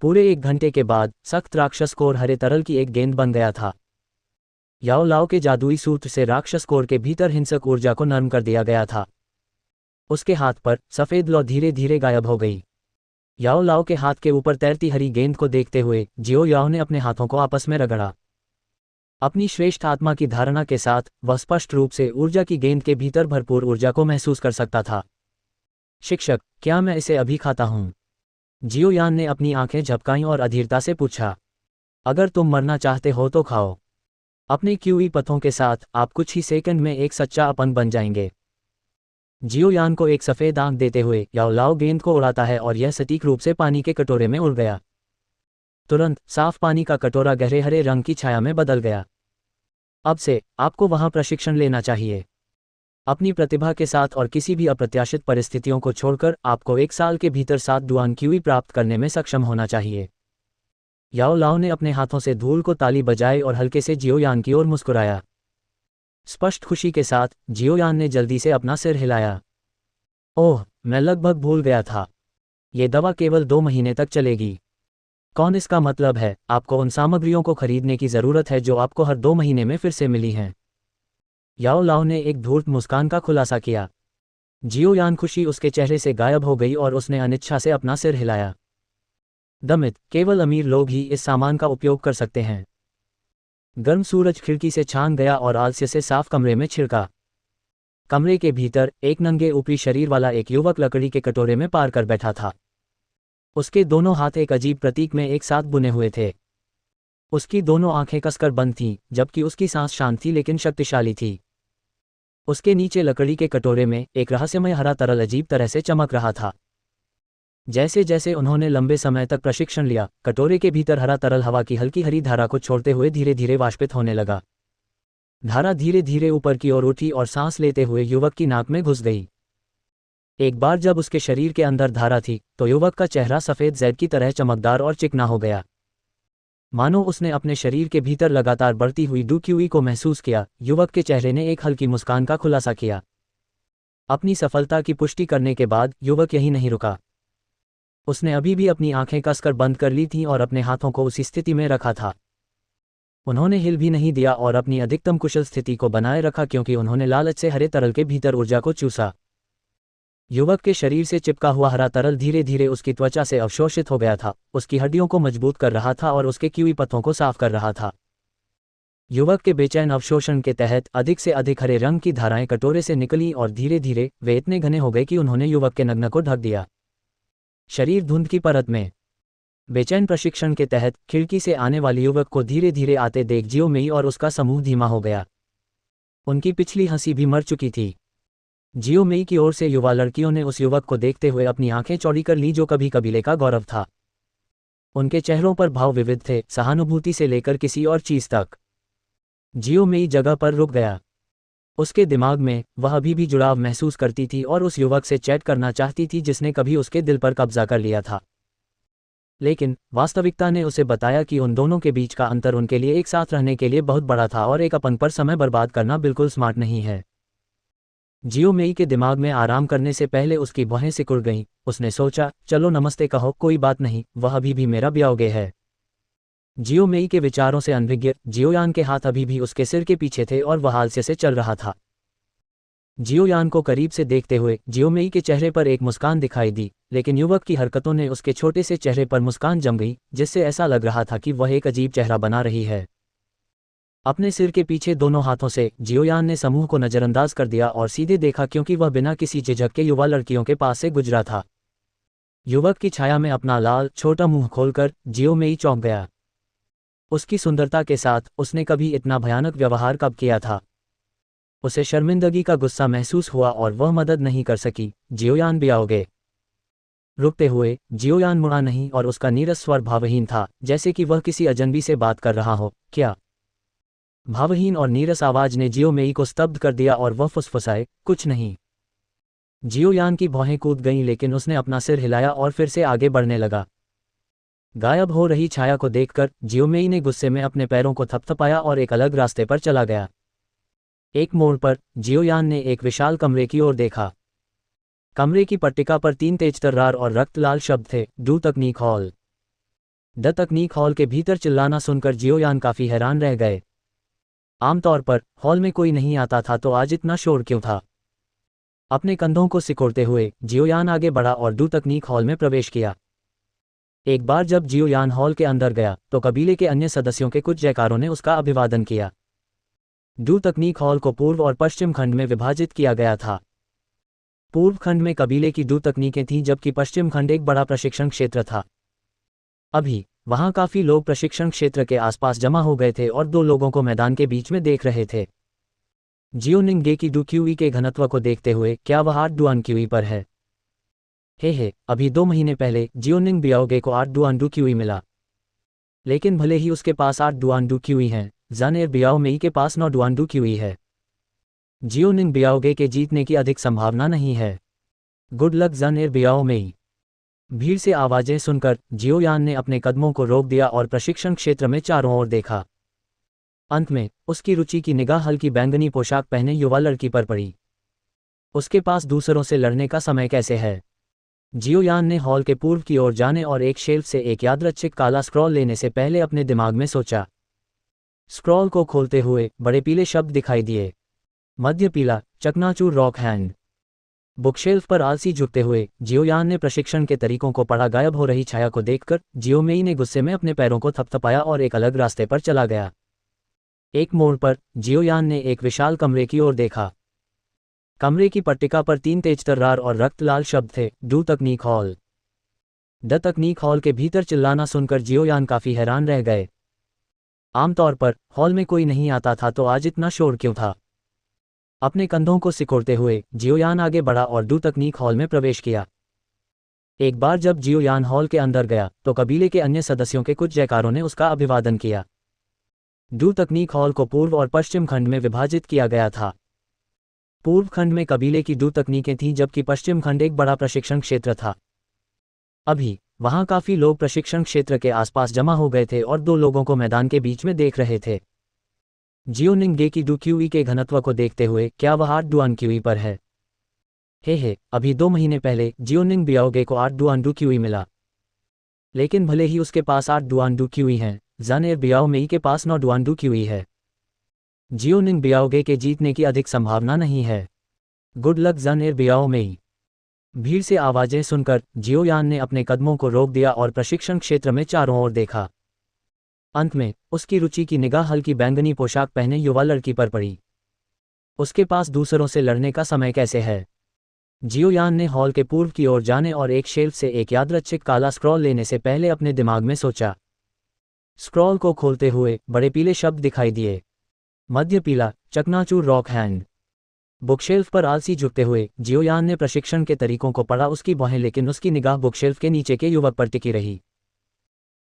पूरे 1 घंटे के बाद सख्त राक्षस कोर हरे तरल की एक गेंद बन गया था। याओ लाओ के जादुई सूत्र से राक्षस कोर के भीतर हिंसक ऊर्जा को नरम कर दिया गया था। उसके हाथ पर सफ़ेद लौ धीरे धीरे गायब हो गई। याओ लाओ के हाथ के ऊपर तैरती हरी गेंद को देखते हुए जियो याओ ने अपने हाथों को आपस में रगड़ा। अपनी श्रेष्ठ आत्मा की धारणा के साथ वह स्पष्ट रूप से ऊर्जा की गेंद के भीतर भरपूर ऊर्जा को महसूस कर सकता था। शिक्षक, क्या मैं इसे अभी खाता हूँ? जियोयान ने अपनी आंखें झपकाईं और अधीरता से पूछा। अगर तुम मरना चाहते हो तो खाओ। अपने क्यूई पथों के साथ आप कुछ ही सेकंड में एक सच्चा अपन बन जाएंगे। जियोयान को एक सफ़ेद आंख देते हुए याओ लाओ गेंद को उड़ाता है और यह सटीक रूप से पानी के कटोरे में उड़ गया। तुरंत साफ पानी का कटोरा गहरे हरे रंग की छाया में बदल गया। अब से आपको वहां प्रशिक्षण लेना चाहिए। अपनी प्रतिभा के साथ और किसी भी अप्रत्याशित परिस्थितियों को छोड़कर आपको 1 साल के भीतर 7 डुआन क्यूई प्राप्त करने में सक्षम होना चाहिए। याओ लाओ ने अपने हाथों से धूल को ताली बजाई और हल्के से जियोयान की ओर मुस्कुराया। स्पष्ट खुशी के साथ जियोयान ने जल्दी से अपना सिर हिलाया। ओह, मैं लगभग भूल गया था। ये दवा केवल 2 महीने तक चलेगी। कौन इसका मतलब है आपको उन सामग्रियों को खरीदने की ज़रूरत है जो आपको हर 2 महीने में फिर से मिली हैं। याओ लाओ ने एक धूर्त मुस्कान का खुलासा किया। जियोयान खुशी उसके चेहरे से गायब हो गई और उसने अनिच्छा से अपना सिर हिलाया। दमित, केवल अमीर लोग ही इस सामान का उपयोग कर सकते हैं। गर्म सूरज खिड़की से छान गया और आलस्य से साफ कमरे में छिड़का। कमरे के भीतर एक नंगे ऊपरी शरीर वाला एक युवक लकड़ी के कटोरे में पार कर बैठा था। उसके दोनों हाथ एक अजीब प्रतीक में एक साथ बुने हुए थे। उसकी दोनों आंखें कसकर बंद थीं, जबकि उसकी सांस शांत थी लेकिन शक्तिशाली थी। उसके नीचे लकड़ी के कटोरे में एक रहस्यमय हरा तरल अजीब तरह से चमक रहा था। जैसे जैसे उन्होंने लंबे समय तक प्रशिक्षण लिया, कटोरे के भीतर हरा तरल हवा की हल्की हरी धारा को छोड़ते हुए धीरे धीरे वाष्पित होने लगा। धारा धीरे धीरे ऊपर की ओर उठी और सांस लेते हुए युवक की नाक में घुस गई। एक बार जब उसके शरीर के अंदर धारा थी तो युवक का चेहरा सफ़ेद जैद की तरह चमकदार और चिकना हो गया, मानो उसने अपने शरीर के भीतर लगातार बढ़ती हुई डुक्यूई को महसूस किया। युवक के चेहरे ने एक हल्की मुस्कान का खुलासा किया। अपनी सफलता की पुष्टि करने के बाद युवक यहीं नहीं रुका। उसने अभी भी अपनी आंखें कसकर बंद कर ली थीं और अपने हाथों को उसी स्थिति में रखा था। उन्होंने हिल भी नहीं दिया और अपनी अधिकतम कुशल स्थिति को बनाए रखा, क्योंकि उन्होंने लालच से हरे तरल के भीतर ऊर्जा को चूसा। युवक के शरीर से चिपका हुआ हरा तरल धीरे धीरे उसकी त्वचा से अवशोषित हो गया था, उसकी हड्डियों को मजबूत कर रहा था और उसके कीवी पत्तों को साफ कर रहा था। युवक के बेचैन अवशोषण के तहत अधिक से अधिक हरे रंग की धाराएं कटोरे से निकलीं और धीरे धीरे वे इतने घने हो गए कि उन्होंने युवक के नग्न को ढक दिया। शरीर धुंध की परत में। बेचैन प्रशिक्षण के तहत खिड़की से आने वाले युवक को धीरे धीरे आते देख जियो मेई और उसका समूह धीमा हो गया। उनकी पिछली हंसी भी मर चुकी थी। जियो मेई की ओर से युवा लड़कियों ने उस युवक को देखते हुए अपनी आंखें चौड़ी कर ली जो कभी कबीले का गौरव था। उनके चेहरों पर भाव विविध थे, सहानुभूति से लेकर किसी और चीज तक। जियो मेई जगह पर रुक गया। उसके दिमाग में वह अभी भी जुड़ाव महसूस करती थी और उस युवक से चैट करना चाहती थी जिसने कभी उसके दिल पर कब्जा कर लिया था। लेकिन वास्तविकता ने उसे बताया कि उन दोनों के बीच का अंतर उनके लिए एक साथ रहने के लिए बहुत बड़ा था और एक अपन पर समय बर्बाद करना बिल्कुल स्मार्ट नहीं है। जियो मेई के दिमाग में आराम करने से पहले उसकी भौहें सिकुड़ गईं। उसने सोचा, चलो नमस्ते कहो, कोई बात नहीं, वह अभी भी मेरा ब्याओगे है। जियो मेई के विचारों से अनभिज्ञ जियोयान के हाथ अभी भी उसके सिर के पीछे थे और वह आलस्य से चल रहा था। जियोयान को करीब से देखते हुए जियो मेई के चेहरे पर एक मुस्कान दिखाई दी, लेकिन युवक की हरकतों ने उसके छोटे से चेहरे पर मुस्कान जम गई, जिससे ऐसा लग रहा था कि वह एक अजीब चेहरा बना रही है। अपने सिर के पीछे दोनों हाथों से जियोयान ने समूह को नजरअंदाज कर दिया और सीधे देखा, क्योंकि वह बिना किसी झिझक के युवा लड़कियों के पास से गुजरा था। युवक की छाया में अपना लाल छोटा मुंह खोलकर जियो मेई चौंक गया। उसकी सुंदरता के साथ उसने कभी इतना भयानक व्यवहार कब किया था? उसे शर्मिंदगी का गुस्सा महसूस हुआ और वह मदद नहीं कर सकी। जियोयान ब्याओगे? रुकते हुए जियोयान मुड़ा नहीं और उसका नीरस स्वर भावहीन था, जैसे कि वह किसी अजनबी से बात कर रहा हो। क्या? भावहीन और नीरस आवाज ने जियो मेई को स्तब्ध कर दिया और वह फुसफुसाए, कुछ नहीं। जियोयान की भौहें कूद गईं, लेकिन उसने अपना सिर हिलाया और फिर से आगे बढ़ने लगा। गायब हो रही छाया को देखकर जियो मेई ने गुस्से में अपने पैरों को थपथपाया और एक अलग रास्ते पर चला गया। एक मोड़ पर जियोयान ने एक विशाल कमरे की ओर देखा। कमरे की पट्टिका पर 3 तेज तर्रार और रक्त लाल शब्द थे, डू तकनीक हॉल। द तकनीक हॉल के भीतर चिल्लाना सुनकर जियोयान काफी हैरान रह गए। आमतौर पर हॉल में कोई नहीं आता था, तो आज इतना शोर क्यों था? अपने कंधों को सिकोड़ते हुए जियोयान आगे बढ़ा और डू तकनीक हॉल में प्रवेश किया। एक बार जब जियोयान हॉल के अंदर गया तो कबीले के अन्य सदस्यों के कुछ जयकारों ने उसका अभिवादन किया। डू तकनीक हॉल को पूर्व और पश्चिम खंड में विभाजित किया गया था। पूर्व खंड में कबीले की डू तकनीकें थीं, जबकि पश्चिम खंड एक बड़ा प्रशिक्षण क्षेत्र था। अभी वहां काफी लोग प्रशिक्षण क्षेत्र के आसपास जमा हो गए थे और 2 लोगों को मैदान के बीच में देख रहे थे। जियोनिंग की डू क्यूई के घनत्व को देखते हुए, क्या वह 8 डुआन क्यूई पर है? हे, अभी 2 महीने पहले जियोनिंग बियाओगे को 8 डुआन डू क्यूई मिला। लेकिन भले ही उसके पास 8 डुआन डू क्यूई हैं, जानेर बियाओ मेई के पास 9 डुआन डू क्यूई है। जियोनिंग बियाओगे के जीतने की अधिक संभावना नहीं है। गुड लक जानेर बियाओ मेई। भीड़ से आवाजें सुनकर जियोयान ने अपने कदमों को रोक दिया और प्रशिक्षण क्षेत्र में चारों ओर देखा। अंत में उसकी रुचि की निगाह हल्की बैंगनी पोशाक पहने युवा लड़की पर पड़ी। उसके पास दूसरों से लड़ने का समय कैसे है? जियोयान ने हॉल के पूर्व की ओर जाने और एक शेल्फ से एक यादृच्छिक काला स्क्रॉल लेने से पहले अपने दिमाग में सोचा। स्क्रॉल को खोलते हुए बड़े पीले शब्द दिखाई दिए। मध्य पीला, चकनाचूर रॉक हैंड। बुकशेल्फ पर आलसी झुकते हुए जियोयान ने प्रशिक्षण के तरीकों को पढ़ा। गायब हो रही छाया को देखकर जियो मेई ने गुस्से में अपने पैरों को थपथपाया और एक अलग रास्ते पर चला गया। एक मोड़ पर जियोयान ने एक विशाल कमरे की ओर देखा। कमरे की पट्टिका पर 3 तेज तर्रार और रक्त लाल शब्द थे, डू तकनीक हॉल। द तकनीक हॉल के भीतर चिल्लाना सुनकर जियोयान काफी हैरान रह गए। आमतौर पर हॉल में कोई नहीं आता था तो आज इतना शोर क्यों था। अपने कंधों को सिकोड़ते हुए जियोयान आगे बढ़ा और डू तकनीक हॉल में प्रवेश किया। एक बार जब जियोयान हॉल के अंदर गया तो कबीले के अन्य सदस्यों के कुछ जयकारों ने उसका अभिवादन किया। डू तकनीक हॉल को पूर्व और पश्चिम खंड में विभाजित किया गया था। पूर्व खंड में कबीले की डू तकनीकें थीं जबकि पश्चिम खंड एक बड़ा प्रशिक्षण क्षेत्र था। अभी वहां काफी लोग प्रशिक्षण क्षेत्र के आसपास जमा हो गए थे और 2 लोगों को मैदान के बीच में देख रहे थे। जियोनिंग गे की डू क्यूई के घनत्व को देखते हुए क्या वह 8 डुआन क्यूई पर है? हे अभी 2 महीने पहले जियोनिंग बियाओगे को 8 डुआन डू क्यूई मिला। लेकिन भले ही उसके पास 8 डुआन डू क्यूई हैं, ज़ानेर बियाओ मेई के पास 9 डुआन डू क्यूई है। जियोनिंग बियाओगे के जीतने की अधिक संभावना नहीं है। गुड लक ज़ानेर बियाओ मेई। भीड़ से आवाजें सुनकर जियोयान ने अपने कदमों को रोक दिया और प्रशिक्षण क्षेत्र में चारों ओर देखा। अंत में उसकी रुचि की निगाह हल्की बैंगनी पोशाक पहने युवा लड़की पर पड़ी। उसके पास दूसरों से लड़ने का समय कैसे है? जियोयान ने हॉल के पूर्व की ओर जाने और एक शेल्फ से एक यादृच्छिक काला स्क्रॉल लेने से पहले अपने दिमाग में सोचा। स्क्रॉल को खोलते हुए बड़े पीले शब्द दिखाई दिए। मध्य पीला, चकनाचूर रॉक हैंड। बुकशेल्फ पर आलसी झुकते हुए जियोयान ने प्रशिक्षण के तरीकों को पढ़ा उसकी बाहें, लेकिन उसकी निगाह बुकशेल्फ के नीचे के युवक पर टिकी रही।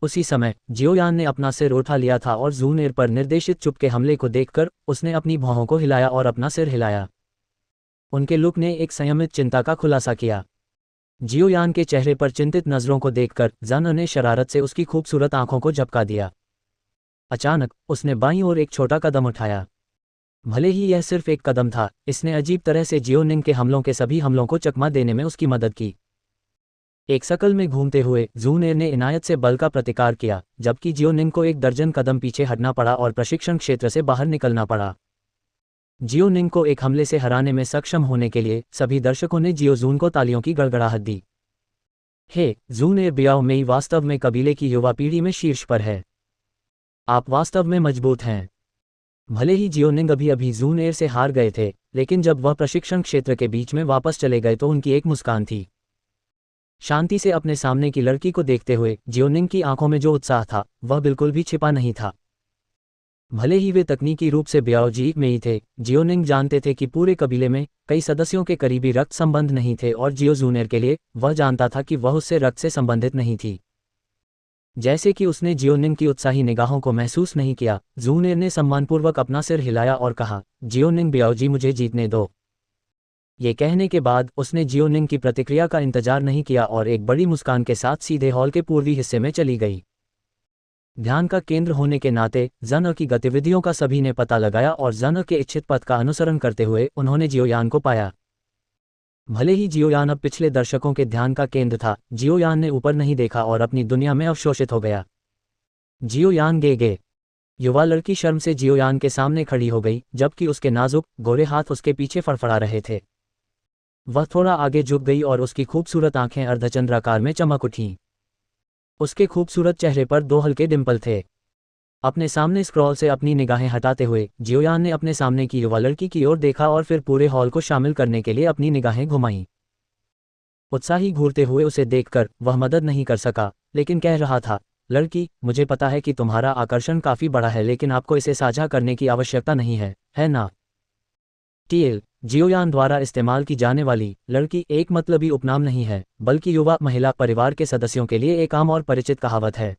उसी समय जियोयान ने अपना सिर उठा लिया था और ज़ूनेर पर निर्देशित चुप के हमले को देखकर उसने अपनी भौहों को हिलाया और अपना सिर हिलाया। उनके लुक ने एक संयमित चिंता का खुलासा किया। जियोयान के चेहरे पर चिंतित नजरों को देखकर ज़न ने शरारत से उसकी खूबसूरत आंखों को झपका दिया। अचानक उसने बाईं ओर एक छोटा कदम उठाया। भले ही यह सिर्फ एक कदम था, इसने अजीब तरह से जियोनिंग के हमलों के सभी हमलों को चकमा देने में उसकी मदद की। एक सर्कल में घूमते हुए ज़ूनेर ने इनायत से बल का प्रतिकार किया, जबकि जियोनिंग को 1 दर्जन कदम पीछे हटना पड़ा और प्रशिक्षण क्षेत्र से बाहर निकलना पड़ा। जियोनिंग को एक हमले से हराने में सक्षम होने के लिए सभी दर्शकों ने जियोजून को तालियों की गड़गड़ाहट दी। हे ज़ूनेर बियाओ मेई वास्तव में कबीले की युवा पीढ़ी में शीर्ष पर है। आप वास्तव में मजबूत हैं। भले ही जियोनिंग अभी अभी ज़ूनेर से हार गए थे, लेकिन जब वह प्रशिक्षण क्षेत्र के बीच में वापस चले गए तो उनकी एक मुस्कान थी। शांति से अपने सामने की लड़की को देखते हुए जियोनिंग की आंखों में जो उत्साह था वह बिल्कुल भी छिपा नहीं था। भले ही वे तकनीकी रूप से बियाओजी में ही थे, जियोनिंग जानते थे कि पूरे कबीले में कई सदस्यों के करीबी रक्त संबंध नहीं थे और जियो ज़ूनेर के लिए वह जानता था कि वह उससे रक्त से संबंधित नहीं थी। जैसे कि उसने जियोनिंग की उत्साही निगाहों को महसूस नहीं किया, ज़ूनेर ने सम्मानपूर्वक अपना सिर हिलाया और कहा, जियोनिंग बियाओजी मुझे जीतने दो। ये कहने के बाद उसने जियोनिंग की प्रतिक्रिया का इंतजार नहीं किया और एक बड़ी मुस्कान के साथ सीधे हॉल के पूर्वी हिस्से में चली गई। ध्यान का केंद्र होने के नाते ज़न की गतिविधियों का सभी ने पता लगाया और ज़न के इच्छित पथ का अनुसरण करते हुए उन्होंने जियोयान को पाया। भले ही जियोयान अब पिछले दर्शकों के ध्यान का केंद्र था, जियोयान ने ऊपर नहीं देखा और अपनी दुनिया में अवशोषित हो गया। जियोयान गे। युवा लड़की शर्म से जियोयान के सामने खड़ी हो गई, जबकि उसके नाजुक गोरे हाथ उसके पीछे फड़फड़ा रहे थे। वह थोड़ा आगे झुक गई और उसकी खूबसूरत आंखें अर्धचंद्राकार में चमक उठीं। उसके खूबसूरत चेहरे पर 2 हल्के डिंपल थे। अपने सामने स्क्रॉल से अपनी निगाहें हटाते हुए जियोयान ने अपने सामने की युवा लड़की की ओर देखा और फिर पूरे हॉल को शामिल करने के लिए अपनी निगाहें घुमाईं। उत्साही घूरते हुए उसे देखकर वह मदद नहीं कर सका, लेकिन कह रहा था, लड़की, मुझे पता है कि तुम्हारा आकर्षण काफी बड़ा है, लेकिन आपको इसे साझा करने की आवश्यकता नहीं है ना? टीएल जियोयान द्वारा इस्तेमाल की जाने वाली लड़की एक मतलबी उपनाम नहीं है, बल्कि युवा महिला परिवार के सदस्यों के लिए एक आम और परिचित कहावत है।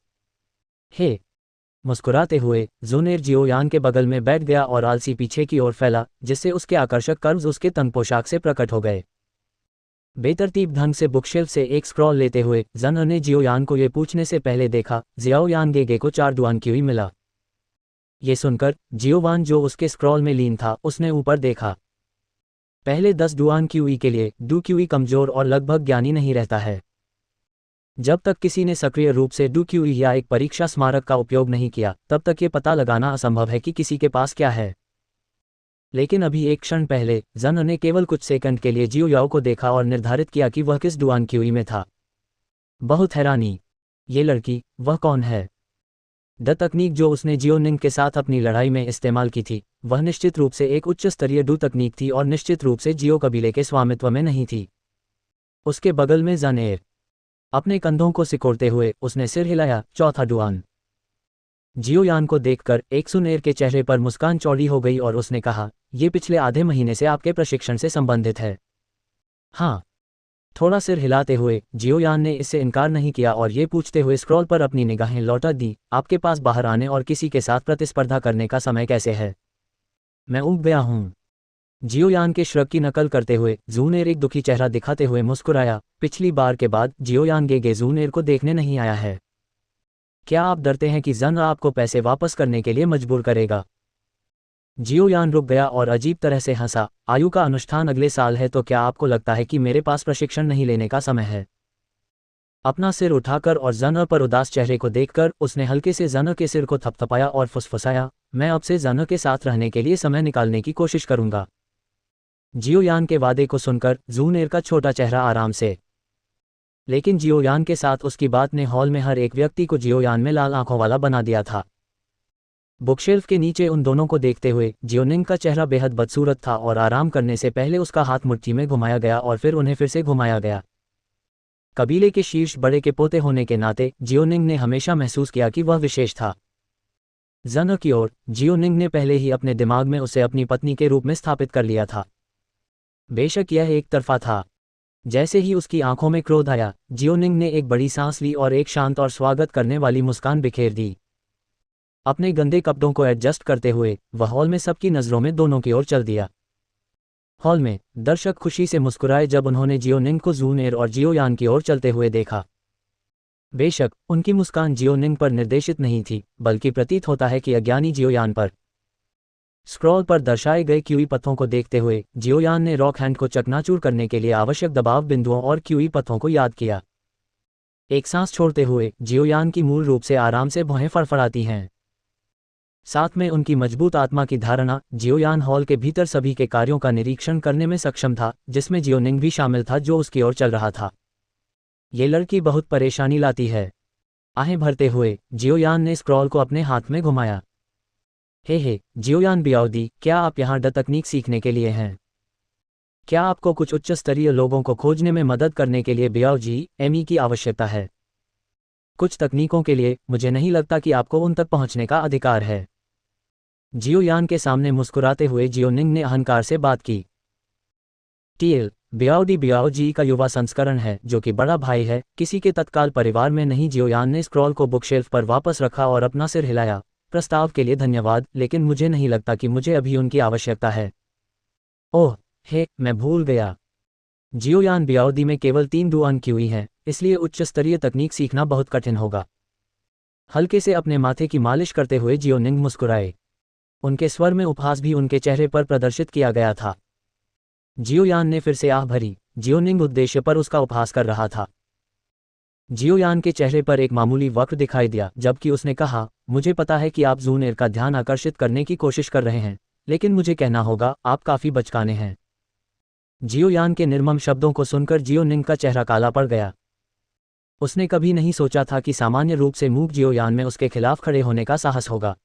हे मुस्कुराते हुए ज़ूनेर जियोयान के बगल में बैठ गया और आलसी पीछे की ओर फैला, जिससे उसके आकर्षक कर्व्स उसके तंग पोशाक से प्रकट हो गए। बेतरतीब ढंग से बुकशेल्फ से एक स्क्रॉल लेते हुए ज़न ने जियोयान को ये पूछने से पहले देखा, जियाओयान गे को 4 डुआन क्यूई मिला। ये सुनकर जियोवान जो उसके स्क्रॉल में लीन था उसने ऊपर देखा। पहले 10 डुआन क्यूई के लिए डू क्यूई कमजोर और लगभग ज्ञानी नहीं रहता है। जब तक किसी ने सक्रिय रूप से डू क्यूई या एक परीक्षा स्मारक का उपयोग नहीं किया, तब तक ये पता लगाना असंभव है कि किसी के पास क्या है। लेकिन अभी एक क्षण पहले ज़न ने केवल कुछ सेकंड के लिए जियोयाओ को देखा और निर्धारित किया कि वह किस डुआन क्यूई में था। बहुत हैरानी। ये लड़की, वह कौन है? द तकनीक जो उसने जियोनिंग के साथ अपनी लड़ाई में इस्तेमाल की थी वह निश्चित रूप से एक उच्च स्तरीय डू तकनीक थी और निश्चित रूप से जियो कबीले के स्वामित्व में नहीं थी। उसके बगल में ज़न अपने कंधों को सिकोड़ते हुए उसने सिर हिलाया। चौथा डुआन। जियोयान को देखकर एक सुन के चेहरे पर मुस्कान चौड़ी हो गई और उसने कहा, ये पिछले आधे महीने से आपके प्रशिक्षण से संबंधित है। हाँ। थोड़ा सिर हिलाते हुए जियोयान ने इससे इनकार नहीं किया और ये पूछते हुए स्क्रॉल पर अपनी निगाहें लौटा दी, आपके पास बाहर आने और किसी के साथ प्रतिस्पर्धा करने का समय कैसे है? मैं ऊब गया हूँ। जियोयान के श्रग की नकल करते हुए ज़ूनेर एक दुखी चेहरा दिखाते हुए मुस्कुराया। पिछली बार के बाद जियोयान गेगे ज़ूनेर को देखने नहीं आया है। क्या आप डरते हैं कि ज़न आपको पैसे वापस करने के लिए मजबूर करेगा? जियोयान रुक गया और अजीब तरह से हंसा। आयु का अनुष्ठान अगले साल है तो क्या आपको लगता है कि मेरे पास प्रशिक्षण नहीं लेने का समय है? अपना सिर उठाकर और ज़न पर उदास चेहरे को देखकर उसने हल्के से ज़न के सिर को थपथपाया और फुसफुसाया, मैं अब से ज़न के साथ रहने के लिए समय निकालने की कोशिश करूंगा। जियोयान के वादे को सुनकर ज़ूनेर का छोटा चेहरा आराम से, लेकिन जियोयान के साथ उसकी बात ने हॉल में हर एक व्यक्ति को जियोयान में लाल आंखों वाला बना दिया था। बुकशेल्फ के नीचे उन दोनों को देखते हुए जियोनिंग का चेहरा बेहद बदसूरत था और आराम करने से पहले उसका हाथ मुट्ठी में घुमाया गया और फिर उन्हें फिर से घुमाया गया। कबीले के शीर्ष बड़े के पोते होने के नाते जियोनिंग ने हमेशा महसूस किया कि वह विशेष था। ज़न की ओर जियोनिंग ने पहले ही अपने दिमाग में उसे अपनी पत्नी के रूप में स्थापित कर लिया था। बेशक यह एक तरफा था। जैसे ही उसकी आंखों में क्रोध आया, जियोनिंग ने एक बड़ी सांस ली और एक शांत और स्वागत करने वाली मुस्कान बिखेर दी। अपने गंदे कपड़ों को एडजस्ट करते हुए वह हॉल में सबकी नज़रों में दोनों की ओर चल दिया। हॉल में दर्शक खुशी से मुस्कुराए जब उन्होंने जियोनिंग को ज़ूनेर और जियोयान की ओर चलते हुए देखा। बेशक उनकी मुस्कान जियोनिंग पर निर्देशित नहीं थी, बल्कि प्रतीत होता है कि अज्ञानी जियोयान पर। स्क्रॉल पर दर्शाए गए क्यूई पथों को देखते हुए जियोयान ने रॉक हैंड को चकनाचूर करने के लिए आवश्यक दबाव बिंदुओं और क्यूई पथों को याद किया। एक सांस छोड़ते हुए जियोयान की मूल रूप से आराम से भौहें फड़फड़ाती हैं। साथ में उनकी मजबूत आत्मा की धारणा। जियोयान हॉल के भीतर सभी के कार्यों का निरीक्षण करने में सक्षम था, जिसमें जियोनिंग भी शामिल था जो उसकी ओर चल रहा था। ये लड़की बहुत परेशानी लाती है। आहें भरते हुए जियोयान ने स्क्रॉल को अपने हाथ में घुमाया। हे जियोयान बियाओदी, क्या आप यहाँ ड तकनीक सीखने के लिए हैं? क्या आपको कुछ उच्च स्तरीय लोगों को खोजने में मदद करने के लिए बियाओ जी एमी की आवश्यकता है? कुछ तकनीकों के लिए मुझे नहीं लगता कि आपको उन तक पहुंचने का अधिकार है। जियोयान के सामने मुस्कुराते हुए जियोनिंग ने अहंकार से बात की। टीएल बियाओडी बियाओ जी का युवा संस्करण है जो कि बड़ा भाई है, किसी के तत्काल परिवार में नहीं। जियोयान ने स्क्रॉल को बुकशेल्फ पर वापस रखा और अपना सिर हिलाया। प्रस्ताव के लिए धन्यवाद, लेकिन मुझे नहीं लगता कि मुझे अभी उनकी आवश्यकता है। ओह मैं भूल गया। जियोयान बियाओदी में केवल 3 डुआन क्यूई हैं, इसलिए उच्च स्तरीय तकनीक सीखना बहुत कठिन होगा। हल्के से अपने माथे की मालिश करते हुए जियोनिंग मुस्कुराए। उनके स्वर में उपहास भी उनके चेहरे पर प्रदर्शित किया गया था। जियोयान ने फिर से आह भरी। जियोनिंग उद्देश्य पर उसका उपहास कर रहा था। जियोयान के चेहरे पर एक मामूली वक्र दिखाई दिया जबकि उसने कहा, मुझे पता है कि आप ज़ूनेर का ध्यान आकर्षित करने की कोशिश कर रहे हैं, लेकिन मुझे कहना होगा आप काफ़ी बचकाने हैं। जियोयान के निर्मम शब्दों को सुनकर जियोनिंग का चेहरा काला पड़ गया। उसने कभी नहीं सोचा था कि सामान्य रूप से मूक जियोयान में उसके खिलाफ खड़े होने का साहस होगा।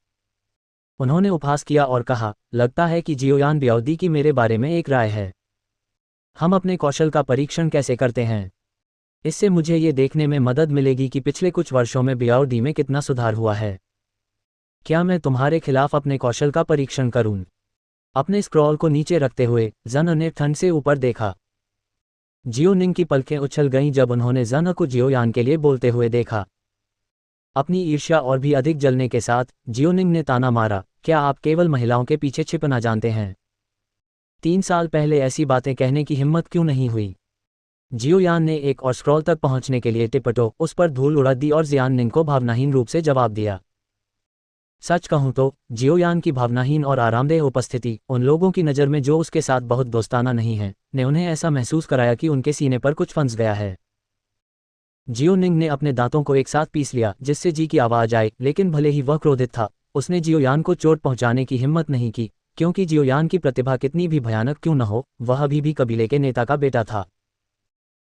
उन्होंने उपहास किया और कहा, लगता है कि जियोयान बियाओदी की मेरे बारे में एक राय है। हम अपने कौशल का परीक्षण कैसे करते हैं? इससे मुझे ये देखने में मदद मिलेगी कि पिछले कुछ वर्षों में बियाओडी में कितना सुधार हुआ है। क्या मैं तुम्हारे खिलाफ अपने कौशल का परीक्षण करूं? अपने स्क्रॉल को नीचे रखते हुए ज़न ने ठंड से ऊपर देखा। जियोनिंग की पलकें उछल गईं जब उन्होंने ज़न को जियोयान के लिए बोलते हुए देखा। अपनी ईर्ष्या और भी अधिक जलने के साथ जियोनिंग ने ताना मारा, क्या आप केवल महिलाओं के पीछे छिपना जानते हैं? 3 साल पहले ऐसी बातें कहने की हिम्मत क्यों नहीं हुई? जियोयान ने एक और स्क्रॉल तक पहुंचने के लिए टिपटो उस पर धूल उड़ा दी और जियानिंग को भावनाहीन रूप से जवाब दिया। सच कहूं तो जियोयान की भावनाहीन और आरामदेह उपस्थिति उन लोगों की नज़र में जो उसके साथ बहुत दोस्ताना नहीं है ने उन्हें ऐसा महसूस कराया कि उनके सीने पर कुछ फंस गया है। जियोनिंग ने अपने दांतों को एक साथ पीस लिया जिससे जी की आवाज आए, लेकिन भले ही वह क्रोधित था, उसने जियोयान को चोट पहुंचाने की हिम्मत नहीं की, क्योंकि जियोयान की प्रतिभा कितनी भी भयानक क्यों न हो, वह अभी भी कबीले के नेता का बेटा था।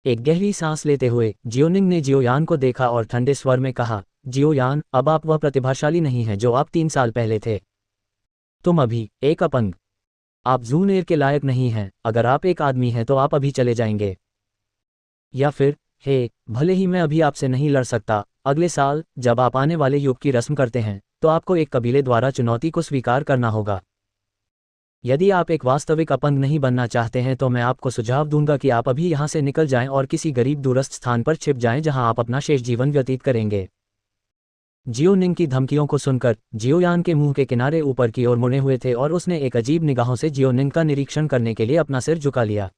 एक गहरी सांस लेते हुए जियोनिंग ने जियोयान को देखा और ठंडे स्वर में कहा, जियोयान, अब आप वह प्रतिभाशाली नहीं हैं जो आप 3 साल पहले थे। तुम अभी एक अपंग। आप जूनियर के लायक नहीं हैं। अगर आप एक आदमी हैं तो आप अभी चले जाएंगे। या फिर, हे, भले ही मैं अभी आपसे नहीं लड़ सकता, अगले साल जब आप आने वाले युग की रस्म करते हैं तो आपको एक कबीले द्वारा चुनौती को स्वीकार करना होगा। यदि आप एक वास्तविक अपंग नहीं बनना चाहते हैं तो मैं आपको सुझाव दूंगा कि आप अभी यहाँ से निकल जाएं और किसी गरीब दूरस्थ स्थान पर छिप जाएं जहां आप अपना शेष जीवन व्यतीत करेंगे। जियोनिंग की धमकियों को सुनकर जियोयान के मुंह के किनारे ऊपर की ओर मुड़े हुए थे और उसने एक अजीब निगाहों से जियोनिंग का निरीक्षण करने के लिए अपना सिर झुका लिया।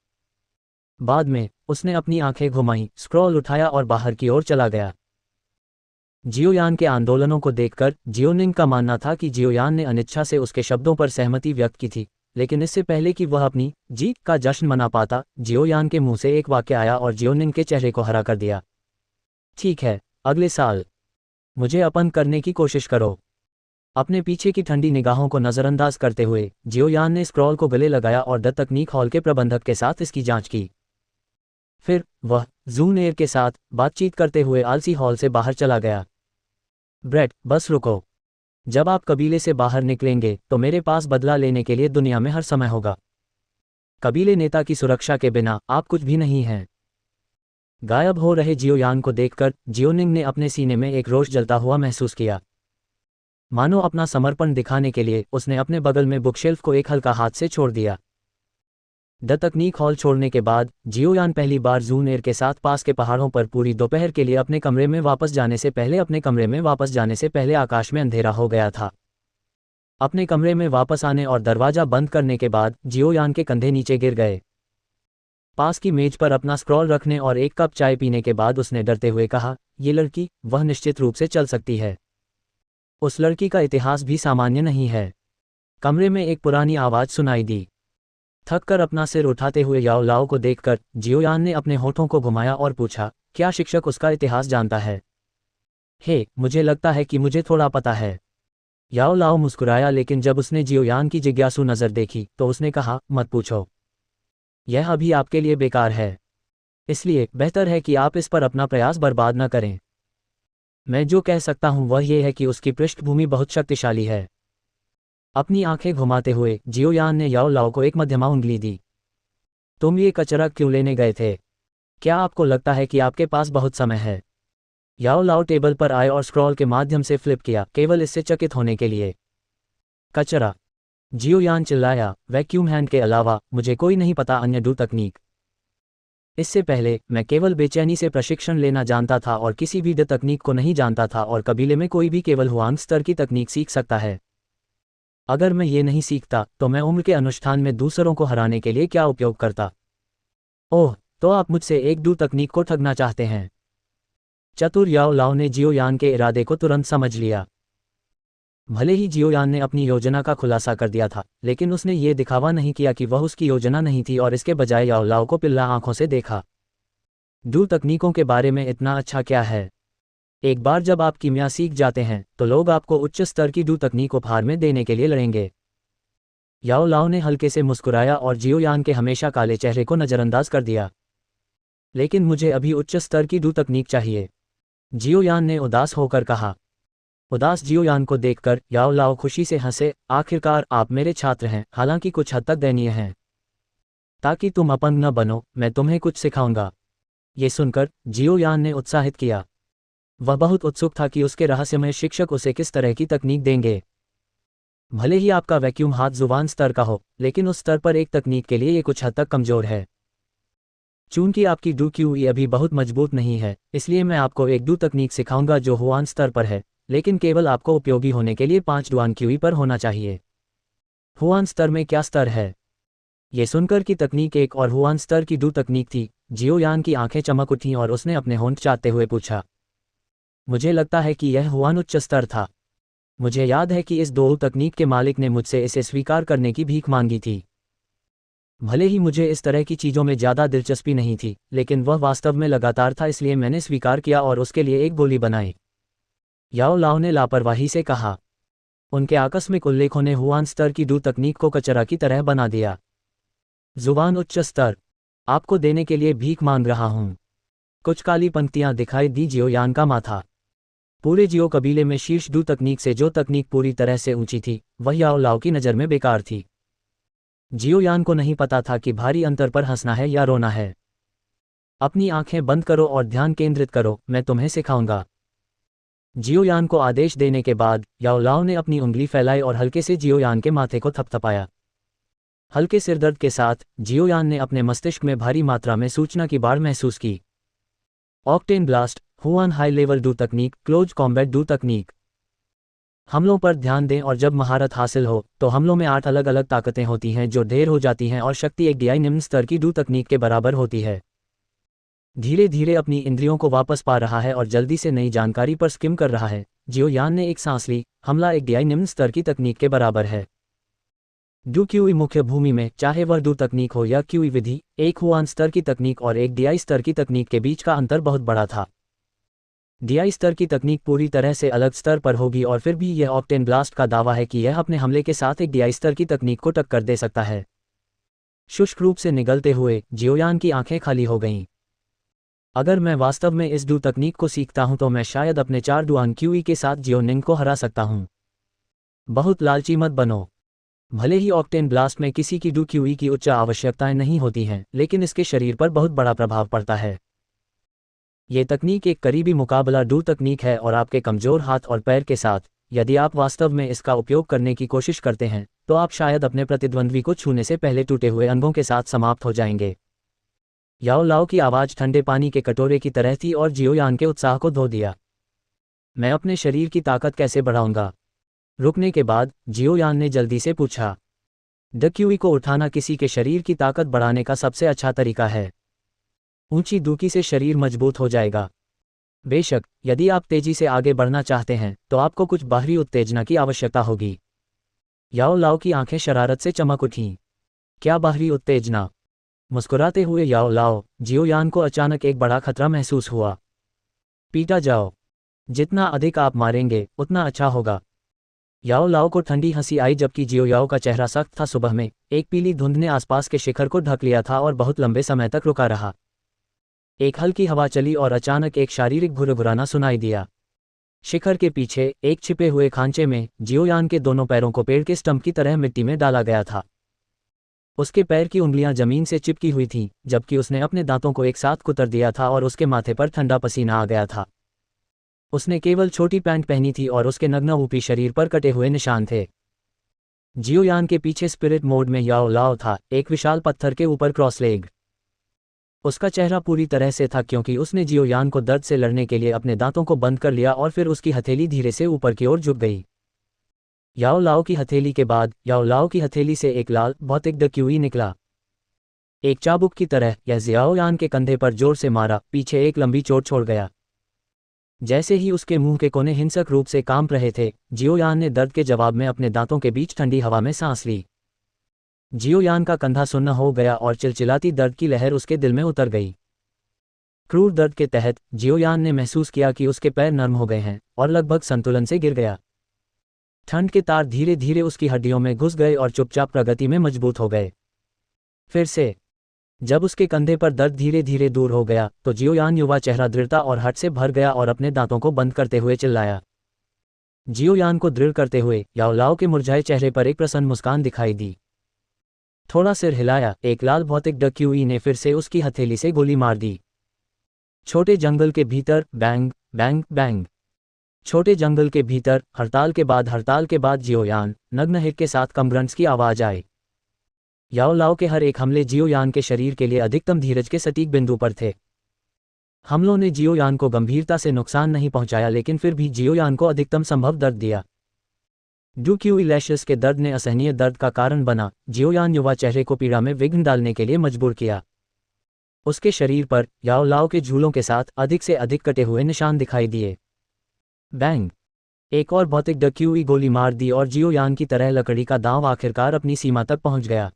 बाद में उसने अपनी आंखें घुमाई, स्क्रॉल उठाया और बाहर की ओर चला गया। जियोयान के आंदोलनों को देखकर जियोनिंग का मानना था कि जियोयान ने अनिच्छा से उसके शब्दों पर सहमति व्यक्त की थी, लेकिन इससे पहले कि वह अपनी जीत का जश्न मना पाता, जियोयान के मुंह से एक वाक्य आया और जियोनिंग के चेहरे को हरा कर दिया। ठीक है, अगले साल मुझे अपंग करने की कोशिश करो। अपने पीछे की ठंडी निगाहों को नज़रअंदाज करते हुए जियोयान ने स्क्रॉल को गले लगाया और द तकनीक हॉल के प्रबंधक के साथ इसकी जांच की। फिर वह जून एयर के साथ बातचीत करते हुए आलसी हॉल से बाहर चला गया। ब्रेट, बस रुको। जब आप कबीले से बाहर निकलेंगे तो मेरे पास बदला लेने के लिए दुनिया में हर समय होगा। कबीले नेता की सुरक्षा के बिना आप कुछ भी नहीं हैं। गायब हो रहे जियोयान को देखकर जियोनिंग ने अपने सीने में एक रोष जलता हुआ महसूस किया। मानो अपना समर्पण दिखाने के लिए उसने अपने बगल में बुकशेल्फ को एक हल्का हाथ से छोड़ दिया। द तकनीक हॉल छोड़ने के बाद जियोयान पहली बार जून एयर के साथ पास के पहाड़ों पर पूरी दोपहर के लिए अपने कमरे में वापस जाने से पहले आकाश में अंधेरा हो गया था। अपने कमरे में वापस आने और दरवाजा बंद करने के बाद जियोयान के कंधे नीचे गिर गए। पास की मेज पर अपना स्क्रॉल रखने और एक कप चाय पीने के बाद उसने डरते हुए कहा, ये लड़की, वह निश्चित रूप से चल सकती है। उस लड़की का इतिहास भी सामान्य नहीं है। कमरे में एक पुरानी आवाज़ सुनाई दी। थक कर अपना सिर उठाते हुए याओ लाओ को देखकर जियोयान ने अपने होठों को घुमाया और पूछा, क्या शिक्षक उसका इतिहास जानता है? हे, मुझे लगता है कि मुझे थोड़ा पता है। याओ लाओ मुस्कुराया, लेकिन जब उसने जियोयान की जिज्ञासु नज़र देखी तो उसने कहा, मत पूछो। यह अभी आपके लिए बेकार है। इसलिए बेहतर है कि आप इस पर अपना प्रयास बर्बाद न करें। मैं जो कह सकता हूं वह यह है कि उसकी पृष्ठभूमि बहुत शक्तिशाली है। अपनी आंखें घुमाते हुए जियोयान ने याओ लाओ को एक मध्यमा उंगली दी। तुम ये कचरा क्यों लेने गए थे? क्या आपको लगता है कि आपके पास बहुत समय है? याओ लाओ टेबल पर आए और स्क्रॉल के माध्यम से फ्लिप किया, केवल इससे चकित होने के लिए। कचरा? जियोयान चिल्लाया, वैक्यूम हैंड के अलावा मुझे कोई नहीं पता अन्य डू तकनीक। इससे पहले मैं केवल बेचैनी से प्रशिक्षण लेना जानता था और किसी भी ड तकनीक को नहीं जानता था, और कबीले में कोई भी केवल हुआंग स्तर की तकनीक सीख सकता है। अगर मैं ये नहीं सीखता तो मैं उम्र के अनुष्ठान में दूसरों को हराने के लिए क्या उपयोग करता? ओह, तो आप मुझसे एक डू तकनीक को ठगना चाहते हैं? चतुर याओ लाओ ने जियोयान के इरादे को तुरंत समझ लिया। भले ही जियोयान ने अपनी योजना का खुलासा कर दिया था, लेकिन उसने ये दिखावा नहीं किया कि वह उसकी योजना नहीं थी और इसके बजाय याओ लाओ को पिल्ला आंखों से देखा। डू तकनीकों के बारे में इतना अच्छा क्या है? एक बार जब आप कीमिया सीख जाते हैं तो लोग आपको उच्च स्तर की डू तकनीक उपहार में देने के लिए लड़ेंगे। याओ लाओ ने हल्के से मुस्कुराया और जियोयान के हमेशा काले चेहरे को नज़रअंदाज कर दिया। लेकिन मुझे अभी उच्च स्तर की डू तकनीक चाहिए, जियोयान ने उदास होकर कहा। उदास जियोयान को देखकर याओ लाओ खुशी से हंसे, आखिरकार आप मेरे छात्र हैं, हालांकि कुछ हद तक दयनीय हैं। ताकि तुम अपंग न बनो, मैं तुम्हें कुछ सिखाऊंगा। ये सुनकर जियोयान ने उत्साहित किया। वह बहुत उत्सुक था कि उसके रहस्यमय शिक्षक उसे किस तरह की तकनीक देंगे। भले ही आपका वैक्यूम हाथ जुबान स्तर का हो, लेकिन उस स्तर पर एक तकनीक के लिए ये कुछ हद तक कमजोर है। चूंकि आपकी डू क्यूई अभी बहुत मजबूत नहीं है, इसलिए मैं आपको एक डू तकनीक सिखाऊंगा जो हुआन स्तर पर है, लेकिन केवल आपको उपयोगी होने के लिए 5 डुआन क्यूई पर होना चाहिए। हुआन स्तर में क्या स्तर है? ये सुनकर कि तकनीक एक और हुआन स्तर की डू तकनीक थी, जियोयान की आंखें चमक उठीं और उसने अपने होंठ चाटते हुए पूछा, मुझे लगता है कि यह हुआन उच्च स्तर था। मुझे याद है कि इस दो तकनीक के मालिक ने मुझसे इसे स्वीकार करने की भीख मांगी थी। भले ही मुझे इस तरह की चीज़ों में ज़्यादा दिलचस्पी नहीं थी, लेकिन वह वास्तव में लगातार था, इसलिए मैंने स्वीकार किया और उसके लिए एक गोली बनाई। याओ लाओ ने लापरवाही से कहा। उनके आकस्मिक उल्लेखों ने हुआन स्तर की डू तकनीक को कचरा की तरह बना दिया। जुबान उच्च स्तर, आपको देने के लिए भीख मांग रहा हूं। कुछ काली पंक्तियां दिखाई दी जियोयान का माथा। पूरे जियो कबीले में शीर्ष डू तकनीक से जो तकनीक पूरी तरह से ऊंची थी वह याओ लाओ की नज़र में बेकार थी। जियो यान को नहीं पता था कि भारी अंतर पर हंसना है या रोना है। अपनी आंखें बंद करो और ध्यान केंद्रित करो, मैं तुम्हें सिखाऊंगा। जियो यान को आदेश देने के बाद याओ लाओ ने अपनी उंगली फैलाई और हल्के से जियो यान के माथे को थपथपाया। हल्के सिरदर्द के साथ जियो यान ने अपने मस्तिष्क में भारी मात्रा में सूचना की बाढ़ महसूस की। Octane blast, Hwan high level do तकनीक, क्लोज कॉम्बैट डू तकनीक। हमलों पर ध्यान दें और जब महारत हासिल हो तो हमलों में 8 अलग अलग ताकतें होती हैं जो ढेर हो जाती हैं और शक्ति एक DI निम्न स्तर की डू तकनीक के बराबर होती है। धीरे धीरे अपनी इंद्रियों को वापस पा रहा है और जल्दी से नई जानकारी पर स्किम कर रहा है। जियो यान ने एक सांस ली। हमला एक DI निम्न स्तर की तकनीक के बराबर है। डू क्यूई मुख्य भूमि में, चाहे वह डू तकनीक हो या क्यूई विधि, एक हुआन स्तर की तकनीक और एक DI स्तर की तकनीक के बीच का अंतर बहुत बड़ा था। DI स्तर की तकनीक पूरी तरह से अलग स्तर पर होगी और फिर भी यह ऑक्टेन ब्लास्ट का दावा है कि यह अपने हमले के साथ एक DI स्तर की तकनीक को टक्कर दे सकता है। शुष्क रूप से निगलते हुए जियोयान की आंखें खाली हो गईं। अगर मैं वास्तव में इस डू तकनीक को सीखता हूं तो मैं शायद अपने 4 डुआन क्यूई के साथ जियोनिंग को हरा सकता हूं। बहुत लालची मत बनो। भले ही ऑक्टेन ब्लास्ट में किसी की डू क्यूई की उच्च आवश्यकताएं नहीं होती हैं, लेकिन इसके शरीर पर बहुत बड़ा प्रभाव पड़ता है। ये तकनीक एक करीबी मुकाबला डू तकनीक है और आपके कमजोर हाथ और पैर के साथ, यदि आप वास्तव में इसका उपयोग करने की कोशिश करते हैं, तो आप शायद अपने प्रतिद्वंद्वी को छूने से पहले टूटे हुए अंगों के साथ समाप्त हो जाएंगे। याओ लाओ की आवाज़ ठंडे पानी के कटोरे की तरह थी और जियोयान के उत्साह को धो दिया। मैं अपने शरीर की ताकत कैसे बढ़ाऊंगा? रुकने के बाद जियोयान ने जल्दी से पूछा। ड क्यूई को उठाना किसी के शरीर की ताकत बढ़ाने का सबसे अच्छा तरीका है। ऊंची दूकी से शरीर मजबूत हो जाएगा। बेशक, यदि आप तेजी से आगे बढ़ना चाहते हैं तो आपको कुछ बाहरी उत्तेजना की आवश्यकता होगी। याओ लाओ की आंखें शरारत से चमक उठीं। क्या बाहरी उत्तेजना? मुस्कुराते हुए याओ लाओ, जियोयान को अचानक एक बड़ा खतरा महसूस हुआ। पीटा जाओ। जितना अधिक आप मारेंगे उतना अच्छा होगा। याओ लाओ को ठंडी हंसी आई जबकि जियोयाओ का चेहरा सख्त था। सुबह में एक पीली धुंध ने आसपास के शिखर को ढक लिया था और बहुत लंबे समय तक रुका रहा। एक हल्की हवा चली और अचानक एक शारीरिक भुरभुराना सुनाई दिया। शिखर के पीछे एक छिपे हुए खांचे में जियोयान के दोनों पैरों को पेड़ के स्टंप की तरह मिट्टी में डाला गया था। उसके पैर की उंगलियां जमीन से चिपकी हुई थीं, जबकि उसने अपने दांतों को एक साथ कुतर दिया था और उसके माथे पर ठंडा पसीना आ गया था। उसने केवल छोटी पैंट पहनी थी और उसके नग्न ऊपरी शरीर पर कटे हुए निशान थे। जियोयान के पीछे स्पिरिट मोड में याओ लाओ था, एक विशाल पत्थर के ऊपर क्रॉस लेग। उसका चेहरा पूरी तरह से था क्योंकि उसने जियोयान को दर्द से लड़ने के लिए अपने दांतों को बंद कर लिया और फिर उसकी हथेली धीरे से ऊपर की ओर झुक गई। याओ लाओ की हथेली के बाद याओ लाओ की हथेली से एक लाल भौतिक ड क्यूई निकला। एक चाबुक की तरह यह जियोयान के कंधे पर जोर से मारा, पीछे एक लंबी चोट छोड़ गया। जैसे ही उसके मुंह के कोने हिंसक रूप से कांप रहे थे, जियोयान ने दर्द के जवाब में अपने दांतों के बीच ठंडी हवा में सांस ली। जियोयान का कंधा सुन्न हो गया और चिलचिलाती दर्द की लहर उसके दिल में उतर गई। क्रूर दर्द के तहत जियोयान ने महसूस किया कि उसके पैर नर्म हो गए हैं और लगभग संतुलन से गिर गया। ठंड के तार धीरे धीरे उसकी हड्डियों में घुस गए और चुपचाप प्रगति में मजबूत हो गए। फिर से जब उसके कंधे पर दर्द धीरे धीरे दूर हो गया तो जियोयान युवा चेहरा दृढ़ता और हट से भर गया और अपने दांतों को बंद करते हुए चिल्लाया। जियोयान को दृढ़ करते हुए याओ लाओ के मुरझाए चेहरे पर एक प्रसन्न मुस्कान दिखाई दी। थोड़ा सिर हिलाया, एक लाल भौतिक ड क्यूई ने फिर से उसकी हथेली से गोली मार दी। छोटे जंगल के भीतर बैंग बैंग बैंग। छोटे जंगल के भीतर हड़ताल के बाद जियोयान नग्न हिट के साथ कमग्रंट्स की आवाज आई। याओ लाओ के हर एक हमले जियोयान के शरीर के लिए अधिकतम धीरज के सटीक बिंदु पर थे। हमलों ने जियोयान को गंभीरता से नुकसान नहीं पहुंचाया, लेकिन फिर भी जियोयान को अधिकतम संभव दर्द दिया। डू क्यूई लैशेस के दर्द ने असहनीय दर्द का कारण बना। जियोयान युवा चेहरे को पीड़ा में विघ्न डालने के लिए मजबूर किया। उसके शरीर पर याओ लाओ के झूलों के साथ अधिक से अधिक कटे हुए निशान दिखाई दिए। बैंग। एक और भौतिक ड क्यूई गोली मार दी और जियोयान की तरह लकड़ी का दांव आखिरकार अपनी सीमा तक पहुंच गया।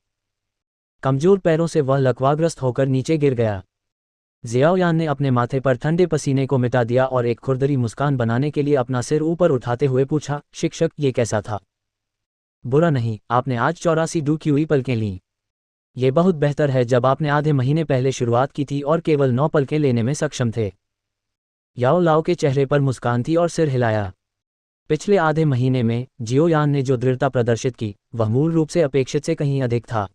कमजोर पैरों से वह लकवाग्रस्त होकर नीचे गिर गया। जियोयान ने अपने माथे पर ठंडे पसीने को मिटा दिया और एक खुरदरी मुस्कान बनाने के लिए अपना सिर ऊपर उठाते हुए पूछा, शिक्षक, ये कैसा था? बुरा नहीं, आपने आज 84 डू क्यूई पलकें लीं। ये बहुत बेहतर है जब आपने आधे महीने पहले शुरुआत की थी और केवल 9 पलकें लेने में सक्षम थे। याओ लाओ के चेहरे पर मुस्कान थी और सिर हिलाया। पिछले आधे महीने में जियो यान ने जो दृढ़ता प्रदर्शित की वह मूल रूप से अपेक्षित से कहीं अधिक था।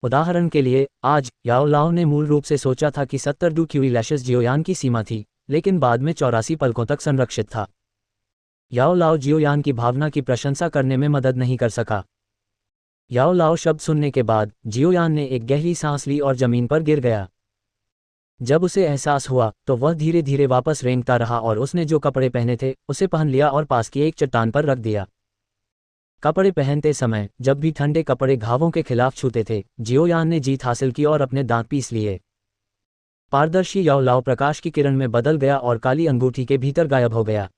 उदाहरण के लिए, आज याओ लाओ ने मूल रूप से सोचा था कि 70 डू क्यूई लैशेस जियोयान की सीमा थी, लेकिन बाद में 84 पलकों तक संरक्षित था। याओ लाओ जियोयान की भावना की प्रशंसा करने में मदद नहीं कर सका। याओ लाओ शब्द सुनने के बाद जियोयान ने एक गहरी सांस ली और जमीन पर गिर गया। जब उसे एहसास हुआ तो वह धीरे धीरे वापस रेंगता रहा और उसने जो कपड़े पहने थे उसे पहन लिया और पास की एक चट्टान पर रख दिया। कपड़े पहनते समय जब भी ठंडे कपड़े घावों के खिलाफ छूते थे, जियोयान ने जीत हासिल की और अपने दांत पीस लिए। पारदर्शी याओ लाओ प्रकाश की किरण में बदल गया और काली अंगूठी के भीतर गायब हो गया।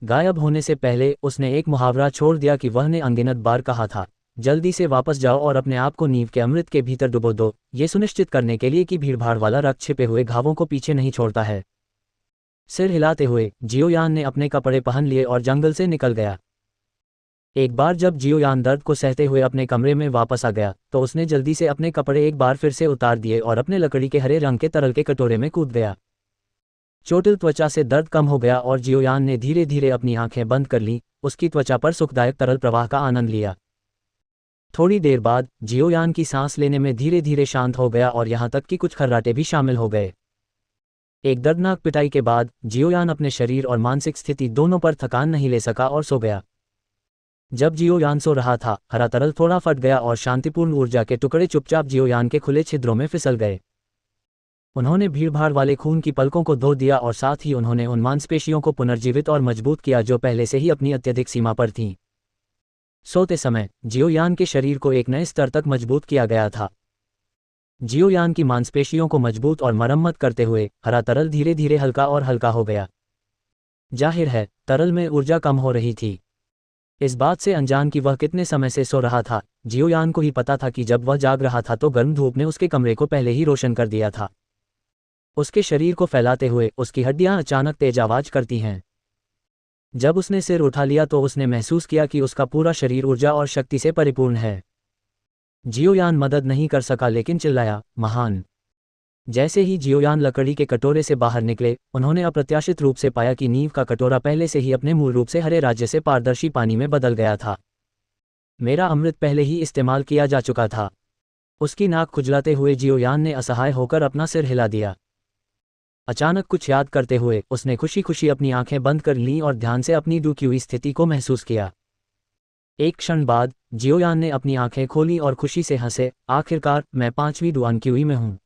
गायब होने से पहले उसने एक मुहावरा छोड़ दिया कि वह ने अनगिनत बार कहा था, जल्दी से वापस जाओ और अपने आप को नींव के अमृत के भीतर डुबो दो, ये सुनिश्चित करने के लिए कि भीड़भाड़ वाला रक्त छिपे हुए घावों को पीछे नहीं छोड़ता है। सिर हिलाते हुए जियोयान ने अपने कपड़े पहन लिए और जंगल से निकल गया। एक बार जब जियोयान दर्द को सहते हुए अपने कमरे में वापस आ गया तो उसने जल्दी से अपने कपड़े एक बार फिर से उतार दिए और अपने लकड़ी के हरे रंग के तरल के कटोरे में कूद गया। चोटिल त्वचा से दर्द कम हो गया और जियोयान ने धीरे धीरे अपनी आंखें बंद कर लीं, उसकी त्वचा पर सुखदायक तरल प्रवाह का आनंद लिया। थोड़ी देर बाद जियोयान की सांस लेने में धीरे धीरे शांत हो गया और यहाँ तक कि कुछ खर्राटे भी शामिल हो गए। एक दर्दनाक पिटाई के बाद जियोयान अपने शरीर और मानसिक स्थिति दोनों पर थकान नहीं ले सका और सो गया। जब जियोयान सो रहा था, हरा तरल थोड़ा फट गया और शांतिपूर्ण ऊर्जा के टुकड़े चुपचाप जियोयान के खुले छिद्रों में फिसल गए। उन्होंने भीड़भाड़ वाले खून की पलकों को धो दिया और साथ ही उन्होंने उन मांसपेशियों को पुनर्जीवित और मजबूत किया जो पहले से ही अपनी अत्यधिक सीमा पर थीं। सोते समय जियोयान के शरीर को एक नए स्तर तक मजबूत किया गया था। जियोयान की मांसपेशियों को मजबूत और मरम्मत करते हुए हरा तरल धीरे धीरे हल्का और हल्का हो गया। जाहिर है, तरल में ऊर्जा कम हो रही थी। इस बात से अनजान कि वह कितने समय से सो रहा था, जियोयान को ही पता था कि जब वह जाग रहा था तो गर्म धूप ने उसके कमरे को पहले ही रोशन कर दिया था। उसके शरीर को फैलाते हुए उसकी हड्डियां अचानक तेज आवाज करती हैं। जब उसने सिर उठा लिया तो उसने महसूस किया कि उसका पूरा शरीर ऊर्जा और शक्ति से परिपूर्ण है। जियोयान मदद नहीं कर सका लेकिन चिल्लाया, महान। जैसे ही जियोयान लकड़ी के कटोरे से बाहर निकले, उन्होंने अप्रत्याशित रूप से पाया कि नींव का कटोरा पहले से ही अपने मूल रूप से हरे राज्य से पारदर्शी पानी में बदल गया था। मेरा अमृत पहले ही इस्तेमाल किया जा चुका था। उसकी नाक खुजलाते हुए जियोयान ने असहाय होकर अपना सिर हिला दिया। अचानक कुछ याद करते हुए उसने खुशी खुशी अपनी आंखें बंद कर लीं और ध्यान से अपनी डूबी स्थिति को महसूस किया। एक क्षण बाद जियोयान ने अपनी आंखें खोली और खुशी से हंसे, आखिरकार मैं 5वीं डुआन क्यूई में हूँ।